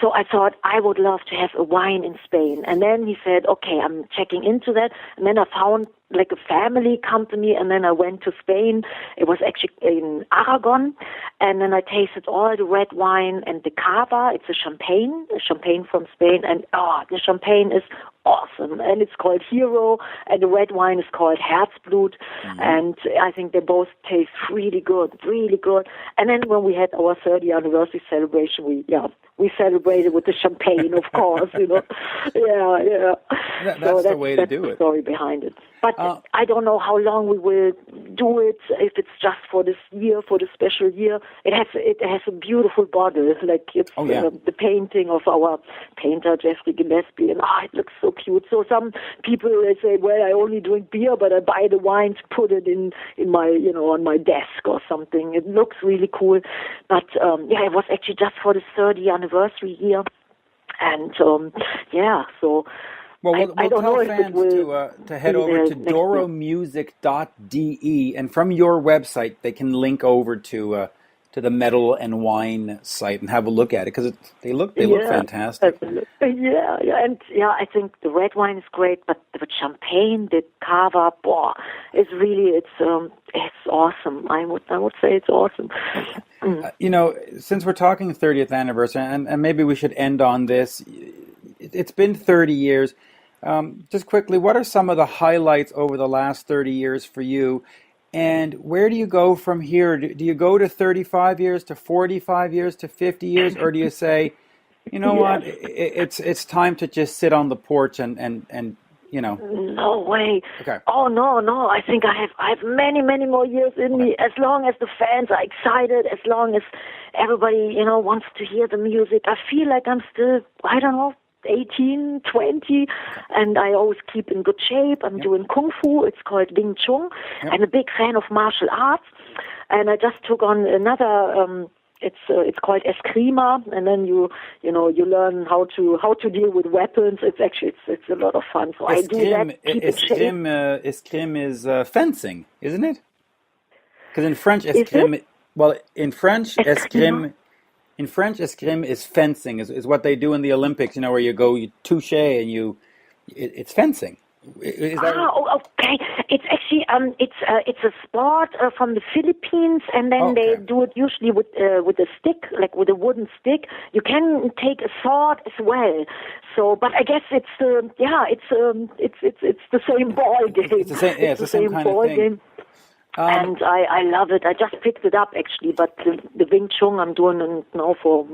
So I thought I would love to have a wine in Spain. And then he said, okay, I'm checking into that. And then I found like a family company, and then I went to Spain. It was actually in Aragon, and then I tasted all the red wine and the cava. It's a champagne from Spain, and the champagne is awesome, and it's called Hero, and the red wine is called Herzblut, and I think they both taste really good. And then when we had our 30th anniversary celebration, we celebrated with the champagne, of course, Yeah. That's the way to do it. That's the story behind it. But I don't know how long we will do it. If it's just for this year, for the special year, it has a beautiful bottle. Like it's the painting of our painter Jeffrey Gillespie, and it looks so cute. So some people they say, well, I only drink beer, but I buy the wine to put it in my on my desk or something. It looks really cool. But it was actually just for the 30th anniversary year, and so. Well, we'll I don't tell know fans to head over to doromusic.de, and from your website they can link over to the Metal and Wine site and have a look at it, because they look fantastic. And I think the red wine is great, but the champagne, the cava, is really it's awesome. I would say it's awesome. Since we're talking 30th anniversary, and maybe we should end on this. It's been 30 years. Just quickly, what are some of the highlights over the last 30 years for you? And where do you go from here? Do you go to 35 years, to 45 years, to 50 years? Or do you say, what, it's time to just sit on the porch and No way. Okay. Oh, no. I think I have many, many more years in me. As long as the fans are excited, as long as everybody, wants to hear the music. I feel like I'm still, 18, 20, and I always keep in good shape. I'm doing Kung Fu. It's called Wing Chun. I'm a big fan of martial arts, and I just took on another. It's called Eskrima, and then you learn how to deal with weapons. It's a lot of fun. So I do that. Keep in shape. Eskrime is fencing, isn't it? Because in French, eskrime. Well, in French, eskrime. In French, eskrime is fencing, is what they do in the Olympics, where you touche and it's fencing. Is that okay. It's actually it's a sport from the Philippines, and then they do it usually with a stick, like with a wooden stick. You can take a sword as well. So, but I guess it's the same ball game. It's the same kind ball of thing. Game. And I love it. I just picked it up actually, but the Wing Chun I'm doing it now for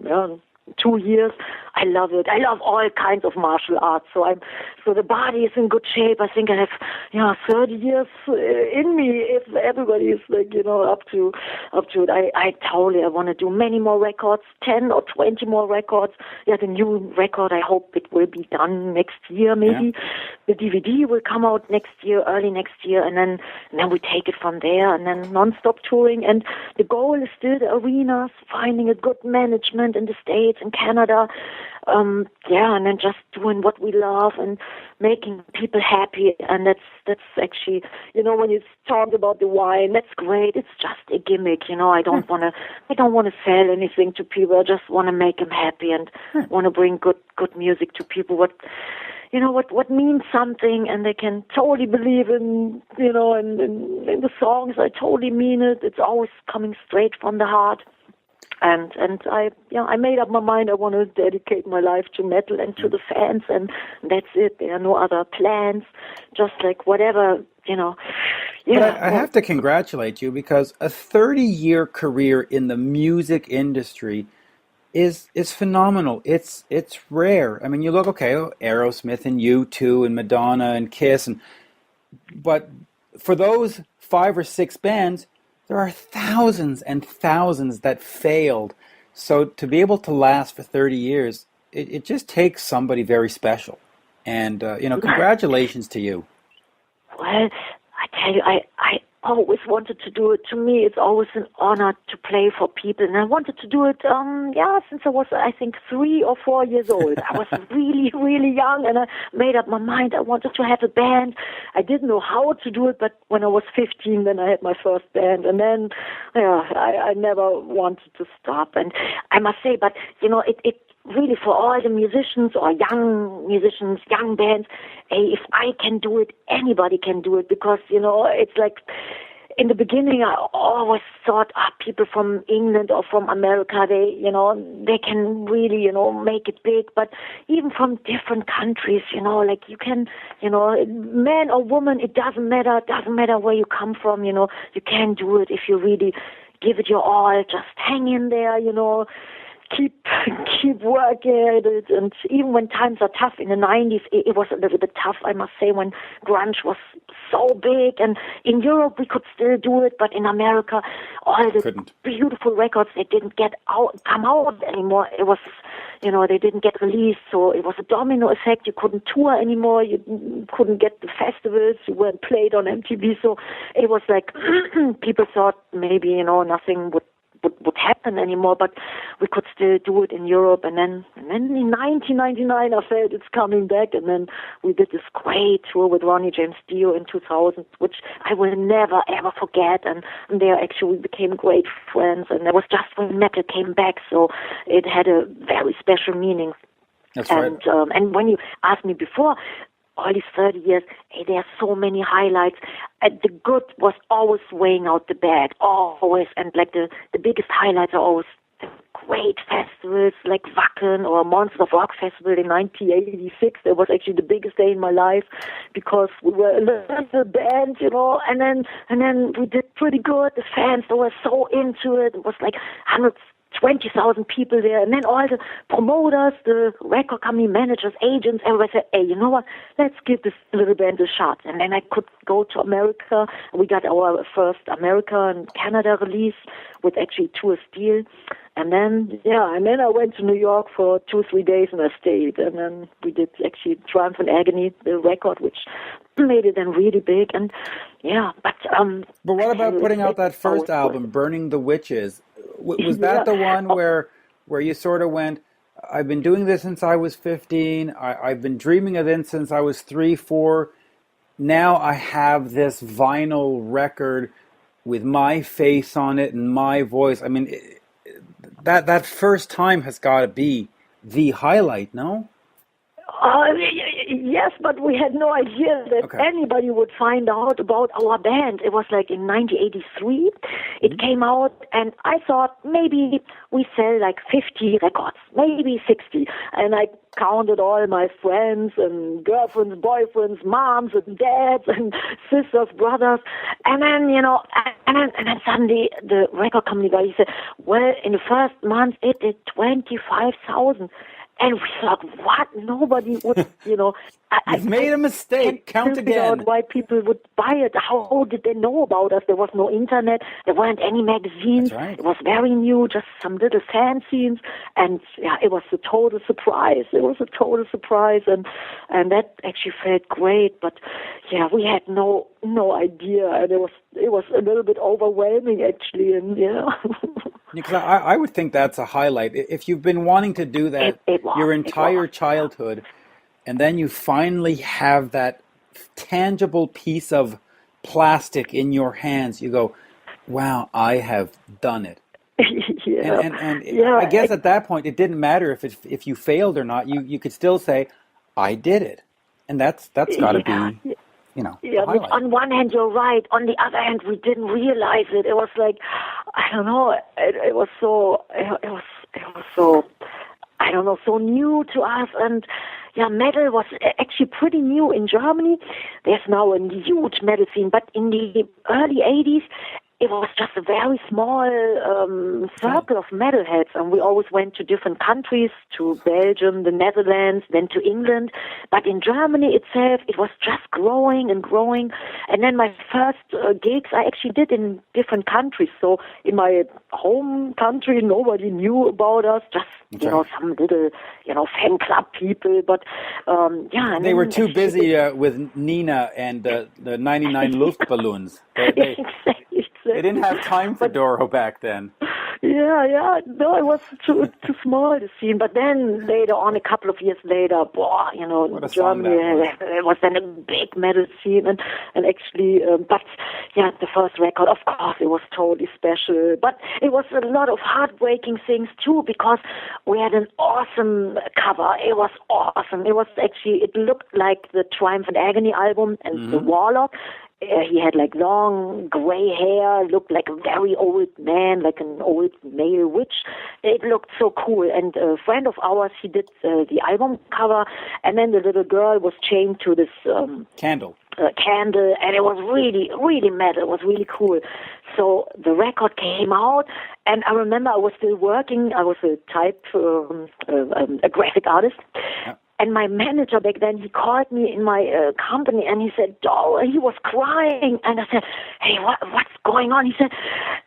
2 years. I love it. I love all kinds of martial arts. So the body is in good shape. I think I have 30 years in me. If everybody is up to it, I want to do many more records, 10 or 20 more records. The new record, I hope it will be done next year maybe. Yeah. The DVD will come out next year, early next year, and then we take it from there, and then non-stop touring. And the goal is still the arenas, finding a good management in the States and Canada, and then just doing what we love and making people happy. And that's actually, when you talk about the wine, that's great. It's just a gimmick, I don't want to sell anything to people. I just want to make them happy and want to bring good music to people. What means something, and they can totally believe in the songs. I totally mean it. It's always coming straight from the heart. And I made up my mind. I want to dedicate my life to metal and to the fans, and that's it. There are no other plans. Just like whatever, Yeah. But I have to congratulate you, because a 30-year career in the music industry is phenomenal. It's rare. I mean, you look Aerosmith and U2 and Madonna and Kiss, But for those 5 or 6 bands, there are thousands and thousands that failed. So to be able to last for 30 years, it just takes somebody very special. And, congratulations to you. Well, I tell you, I always wanted to do it. To me, it's always an honor to play for people. And I wanted to do it, since I was, I think, 3 or 4 years old. I was really, really young, and I made up my mind I wanted to have a band. I didn't know how to do it, but when I was 15, then I had my first band. And then, I never wanted to stop. And I must say, but, it really, for all the musicians or young bands, if I can do it, anybody can do it, because, it's like, in the beginning, I always thought, people from England or from America, they can really, make it big. But even from different countries, like you can, man or woman, it doesn't matter. It doesn't matter where you come from, you can do it if you really give it your all. Just hang in there, keep working at it. And even when times are tough in the 90s, it was a little bit tough, I must say, when grunge was so big. And in Europe we could still do it, but in America all the beautiful records, they didn't come out anymore. It was, they didn't get released, so it was a domino effect. You couldn't tour anymore, you couldn't get the festivals, you weren't played on MTV. So it was like people thought maybe nothing would happen anymore, but we could still do it in Europe. And then in 1999 I felt it's coming back, and then we did this great tour with Ronnie James Dio in 2000, which I will never ever forget, and there actually we became great friends, and that was just when metal came back, so it had a very special meaning. That's right. And when you asked me before, all these 30 years, there are so many highlights. The good was always weighing out the bad, always. And like the biggest highlights are always the great festivals like Wacken or Monsters of Rock Festival in 1986. That was actually the biggest day in my life, because we were a little band, and then we did pretty good. The fans, they were so into it. It was like 120,000 people there, and then all the promoters, the record company managers, agents, everybody said, hey, you know what, let's give this little band a shot. And then I could go to America. We got our first America and Canada release with actually tour deal. And then I went to New York for 2-3 days, and I stayed. And then we did actually Triumph and Agony, the record, which made it then really big. And but what about putting out that first album, Burning the Witches? Was that the one where you sort of went, I've been doing this since I was 15, I've been dreaming of it since I was 3, 4, now I have this vinyl record with my face on it and my voice? I mean, that first time has got to be the highlight, no? Yes, but we had no idea that anybody would find out about our band. It was like in 1983. It came out, and I thought maybe we sell like 50 records, maybe 60. And I counted all my friends and girlfriends, boyfriends, moms and dads and sisters, brothers. And then, and then suddenly the record company guy, he said, well, in the first month it did 25,000. And we thought, what? Nobody would, You've made a mistake. Count again. Why people would buy it? How did they know about us? There was no internet. There weren't any magazines. That's right. It was very new, just some little fanzines. And it was a total surprise. And that actually felt great. But we had no idea. And it was a little bit overwhelming, actually. And Because I would think that's a highlight. If you've been wanting to do that your entire childhood, and then you finally have that tangible piece of plastic in your hands, you go, wow, I have done it. And I guess at that point, it didn't matter if you failed or not. You could still say, I did it. And that's got to be... on one hand, you're right. On the other hand, we didn't realize it. It was like, I don't know. It was so, I don't know, so new to us. And metal was actually pretty new in Germany. There's now a huge metal scene, but in the early 80s, it was just a very small circle of metalheads, and we always went to different countries, to Belgium, the Netherlands, then to England. But in Germany itself, it was just growing and growing. And then my first gigs I actually did in different countries. So in my home country, nobody knew about us, just, some little, fan club people. But, And they were too busy with Nina and the 99 Luftballons. Exactly. They didn't have time for Doro back then. Yeah. No, it was too small, the scene. But then later on, a couple of years later, Germany, it was then a big metal scene. And actually, the first record, of course, it was totally special. But it was a lot of heartbreaking things, too, because we had an awesome cover. It was awesome. It looked like the Triumph and Agony album and the Warlock. He had like long gray hair, looked like a very old man, like an old male witch. It looked so cool. And a friend of ours, he did the album cover, and then the little girl was chained to this candle, and it was really, really metal. It was really cool. So the record came out, and I remember I was still working. I was a graphic artist. Yeah. And my manager back then, he called me in my company, and he said, "Doro," he was crying. And I said, "Hey, what's going on?" He said,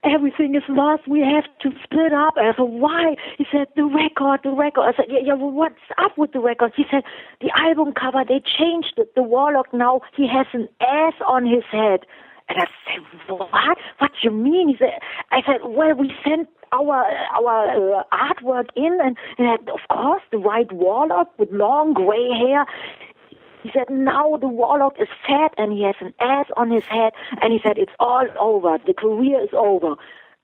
"Everything is lost. We have to split up." And I said, "Why?" He said, the record. I said, yeah, well, what's up with the record? He said, "The album cover, they changed it. The Warlock now, he has an ass on his head." And I said, "What? What do you mean?" I said, "Well, we sent our artwork in, and it had, of course, the white Warlock with long gray hair." He said, "Now the Warlock is fat, and he has an ass on his head." And he said, "It's all over. The career is over."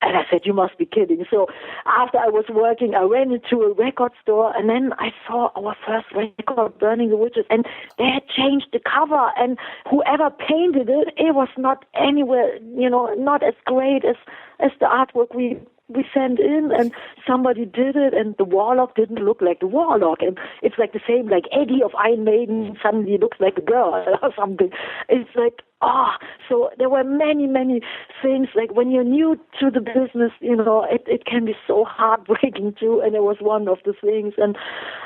And I said, "You must be kidding." So after I was working, I ran into a record store, and then I saw our first record, Burning the Witches, and they had changed the cover, and whoever painted it, it was not anywhere, not as great as the artwork we sent in, and somebody did it, and the Warlock didn't look like the Warlock, and it's like the same, like Eddie of Iron Maiden suddenly looks like a girl or something. It's like, so there were many, many things, like when you're new to the business, it can be so heartbreaking too, and it was one of the things, and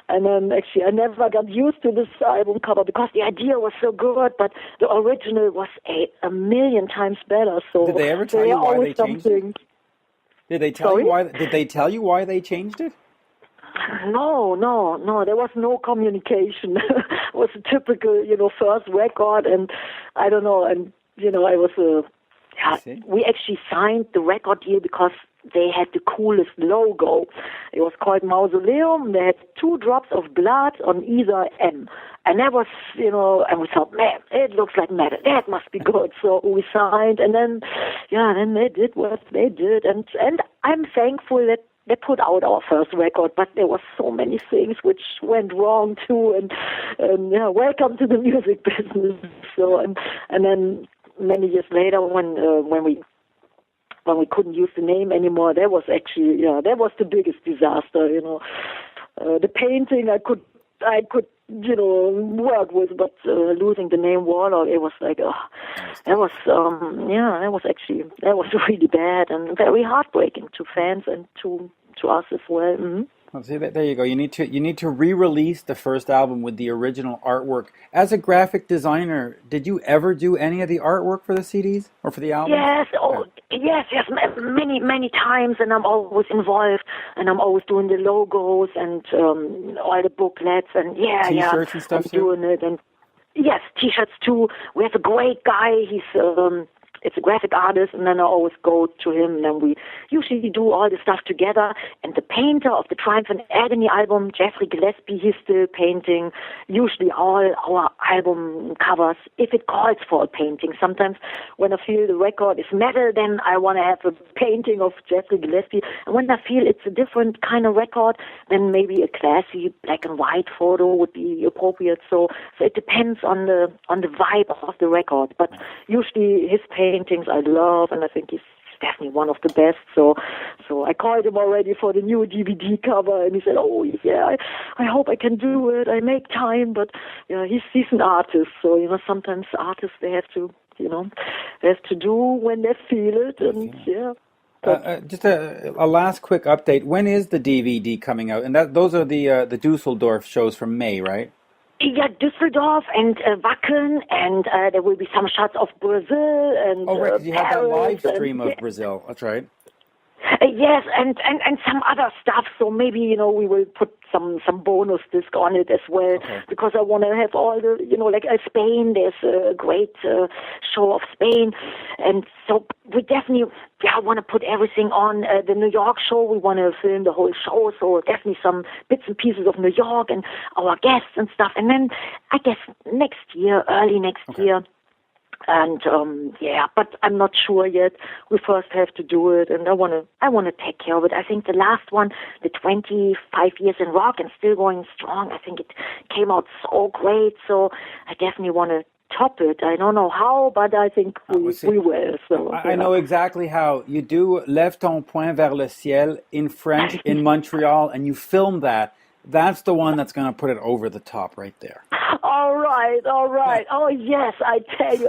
then actually I never got used to this album cover because the idea was so good, but the original was a million times better. So did they ever tell you why they changed it? Did they tell you why they changed it? No. There was no communication. It was a typical, first record, and I don't know. And I was we actually signed the record deal because they had the coolest logo. It was called Mausoleum. They had 2 drops of blood on either M. And that was, and we thought, man, it looks like metal. That must be good. So we signed, and then they did what they did. And I'm thankful that they put out our first record, but there were so many things which went wrong too. And welcome to the music business. So, and then many years later, when we couldn't use the name anymore, that was actually, that was the biggest disaster, the painting I could work with, but losing the name Warlock, it was like, that was really bad and very heartbreaking to fans and to us as well. Mm-hmm. Well, see, there you go. You need to re-release the first album with the original artwork. As a graphic designer, did you ever do any of the artwork for the CDs or for the album? Yes. Yes, many times, and I'm always involved, and I'm always doing the logos and all the booklets, and T-shirts and stuff I'm doing it, and yes, T-shirts too. We have a great guy. He's it's a graphic artist, and then I always go to him, and then we usually do all the stuff together. And the painter of the Triumph and Agony album, Jeffrey Gillespie, he's still painting usually all our album covers, if it calls for a painting. Sometimes when I feel the record is metal, then I want to have a painting of Jeffrey Gillespie. And when I feel it's a different kind of record, then maybe a classy black and white photo would be appropriate. So it depends on the vibe of the record. But usually his paintings I love, and I think he's definitely one of the best. So I called him already for the new DVD cover, and he said, "Oh yeah, I hope I can do it. I make time." But he's an artist, so sometimes artists they have to they have to do when they feel it, and just a last quick update. When is the DVD coming out? And those are the Dusseldorf shows from May, right? Yeah, Düsseldorf and Wacken, and there will be some shots of Brazil and right, because you had that live Paris stream of Brazil. That's right. Yes, and some other stuff. So maybe we will put some bonus disc on it as well, because I want to have all the like Spain. There's a great show of Spain, and so we definitely want to put everything on. The New York show, we want to film the whole show, so definitely some bits and pieces of New York and our guests and stuff. And then I guess early next year. And but I'm not sure yet. We first have to do it, and I want to take care of it. I think the last one, the 25 years in rock and still going strong, I think it came out so great. So I definitely want to top it. I don't know how, but I think we will. So I know exactly how. You do Lève ton poing vers le ciel in French in Montreal, and you film that. That's the one that's going to put it over the top right there. All right. Oh, yes, I tell you.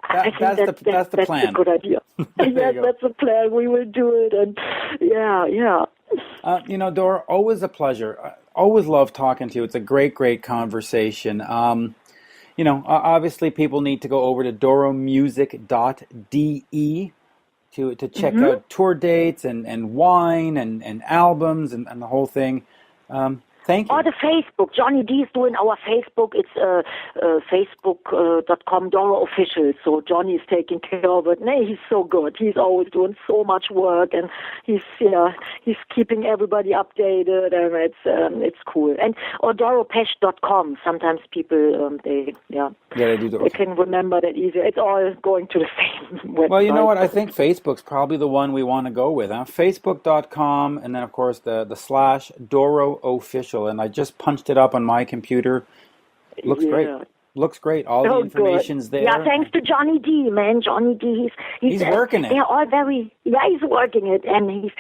I think that's the plan. That's a good idea. Yes, that's the plan. We will do it. And Doro, always a pleasure. I always love talking to you. It's a great, great conversation. Obviously people need to go over to doromusic.de to check out tour dates and wine and albums and the whole thing. Thank you. Or the Facebook. Johnny D is doing our Facebook. It's facebook.com Doro Official. So Johnny is taking care of it. He's so good. He's always doing so much work, and he's keeping everybody updated, and it's cool. And or doropesh.com. Sometimes people they do they can remember that easier. It's all going to the same website. Well, you know what? I think Facebook's probably the one we want to go with. Facebook.com, and then of course the / Doro Official. And I just punched it up on my computer. Looks great. Looks great. All the information's there. Yeah, thanks to Johnny D, man. Johnny D, he's working it. They're all he's working it, and he's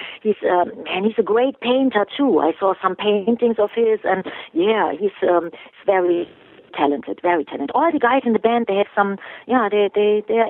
a great painter too. I saw some paintings of his, and he's very talented, very talented. All the guys in the band, they have some, they are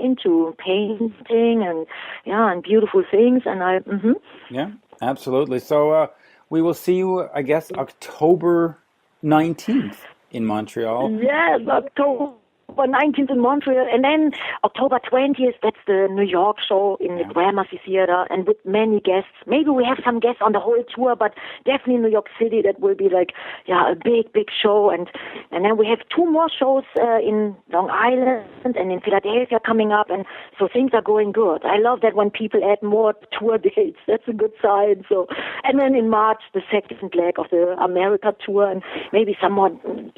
into painting and beautiful things, and Yeah, absolutely. So. We will see you, I guess, October 19th in Montreal. Yes, October 19th in Montreal. And then October 20th, that's the New York show in the Gramercy Theater, and with many guests. Maybe we have some guests on the whole tour, but definitely New York City, that will be like, a big, big show. And then we have 2 more shows in Long Island and in Philadelphia coming up. And so things are going good. I love that when people add more tour dates. That's a good sign. So, and then in March, the second leg of the America tour, and maybe some more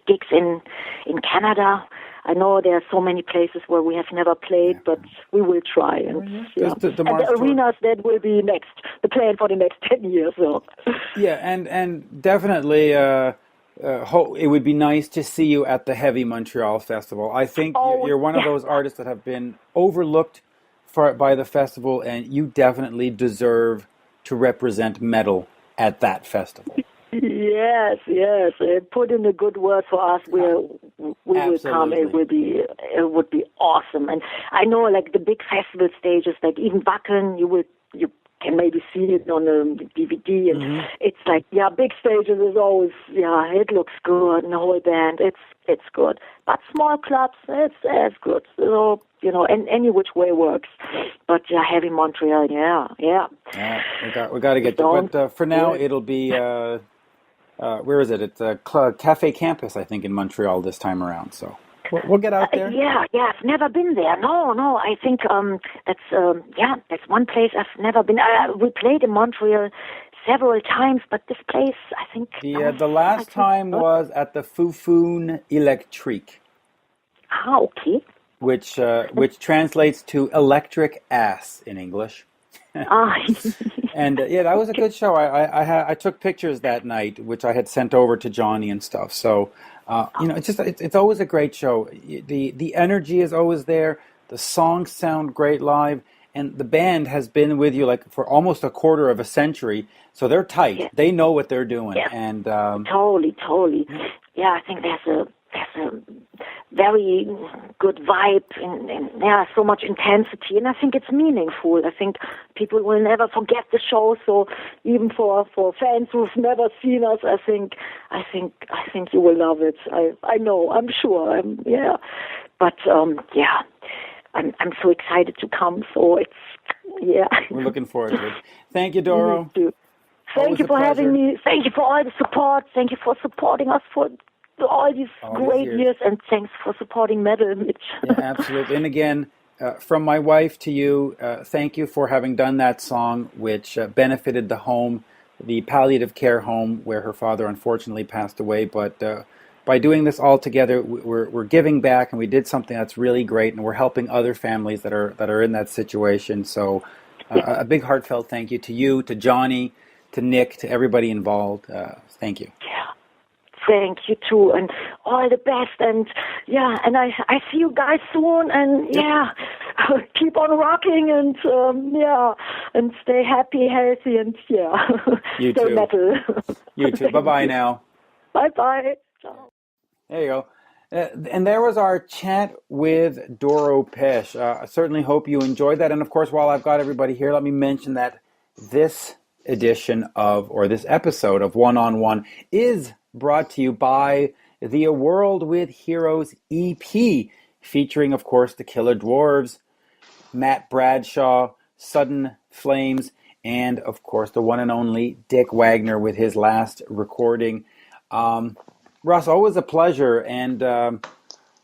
gigs in Canada. I know there are so many places where we have never played, but we will try. And, the arenas, that will be the plan for the next 10 years. So. Yeah, and definitely it would be nice to see you at the Heavy Montreal Festival. I think you're one of those artists that have been overlooked by the festival, and you definitely deserve to represent metal at that festival. Yes. Put in a good word for us. We will come. It would be awesome. And I know, like the big festival stages, like even Wacken, you can maybe see it on the DVD, and it's like big stages is always it looks good, and the whole band it's good. But small clubs, it's as good. So and any which way works. But Heavy Montreal, we got to get there. But for now, it'll be. Where is it? It's Cafe Campus, I think, in Montreal this time around. So we'll get out there. I've never been there. No. I think that's one place I've never been. We played in Montreal several times, but this place, I think. The last time was at the Foufoune Electrique. Okay. Which translates to electric ass in English. And that was a good show. I took pictures that night, which I had sent over to Johnny and stuff. So it's always a great show. The energy is always there. The songs sound great live, and the band has been with you like for almost a quarter of a century. So they're tight. Yeah. They know what they're doing. Yeah. And totally. Yeah, I think there's a very good vibe and so much intensity, and I think it's meaningful. I think people will never forget the show. So even for fans who've never seen us, I think you will love it. I know, I'm sure. But I'm so excited to come. So it's We're looking forward to it. Thank you, Doro. Thank you for having me. Thank you for all the support. Thank you for supporting us for all these great years, and thanks for supporting metal, Mitch. Yeah, absolutely. And again, from my wife to you, thank you for having done that song, which benefited the home, the palliative care home where her father unfortunately passed away. But by doing this all together, we're giving back, and we did something that's really great, and we're helping other families that are in that situation. So a big heartfelt thank you to you, to Johnny, to Nick, to everybody involved. Thank you. Yeah. Thank you too, and all the best, and and I see you guys soon, and keep on rocking, and and stay happy, healthy, and you stay too. metal. You too. Bye now. Bye. There you go. And there was our chat with Doro Pesh. I certainly hope you enjoyed that. And of course, while I've got everybody here, let me mention that this episode of One on One is brought to you by the A World with Heroes EP, featuring, of course, the Killer Dwarfs, Matt Bradshaw, Sudden Flames, and, of course, the one and only Dick Wagner with his last recording. Russ, always a pleasure. And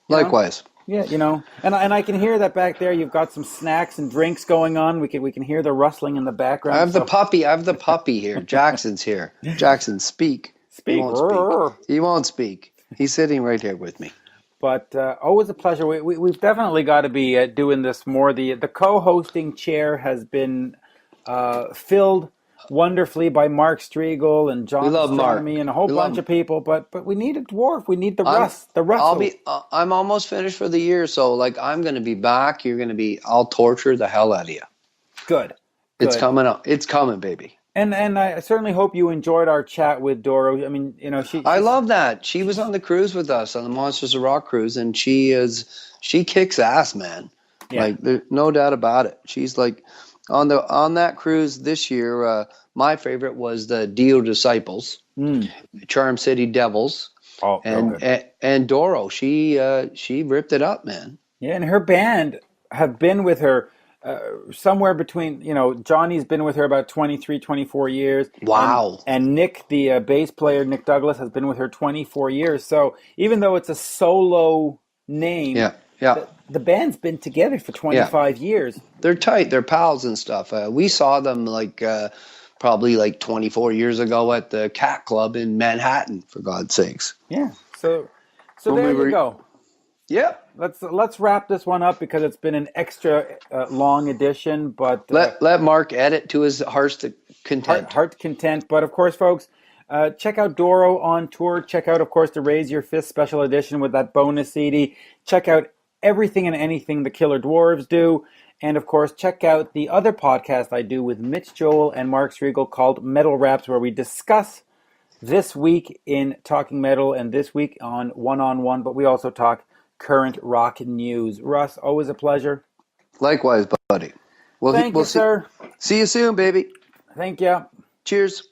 likewise. And I can hear that back there. You've got some snacks and drinks going on. We can hear the rustling in the background. I have the puppy here. Jackson's here. Jackson, speak. He won't speak. He's sitting right here with me. But always a pleasure. We've definitely got to be doing this more. The co-hosting chair has been filled wonderfully by Mark Striegel and John Astronomy and a whole bunch of people. But we need a dwarf. We need the Russ. I'm almost finished for the year, so I'm going to be back. I'll torture the hell out of you. Good. It's coming up. It's coming, baby. And I certainly hope you enjoyed our chat with Doro. I mean, I love that. She was on the cruise with us, on the Monsters of Rock cruise, and she kicks ass, man. Yeah. There's no doubt about it. She's on that cruise this year. My favorite was the Dio Disciples, Charm City Devils, and Doro. She ripped it up, man. Yeah, and her band have been with her. Somewhere between, Johnny's been with her about 23, 24 years. Wow. And Nick, the bass player, Nick Douglas, has been with her 24 years. So even though it's a solo name, the band's been together for 25 years. They're tight. They're pals and stuff. We saw them probably 24 years ago at the Cat Club in Manhattan, for God's sakes. Yeah. So there you go. Yeah. Let's wrap this one up because it's been an extra long edition. But let Mark edit to his heart's content. Heart's content. But of course, folks, check out Doro on tour. Check out, of course, the Raise Your Fist special edition with that bonus CD. Check out everything and anything the Killer Dwarfs do. And of course, check out the other podcast I do with Mitch Joel and Mark Striegel called Metal Raps, where we discuss this week in Talking Metal and this week on One on One. But we also talk current rock news. Russ, always a pleasure. Likewise, buddy. Thank you, sir. See you soon, baby. Thank you. Cheers.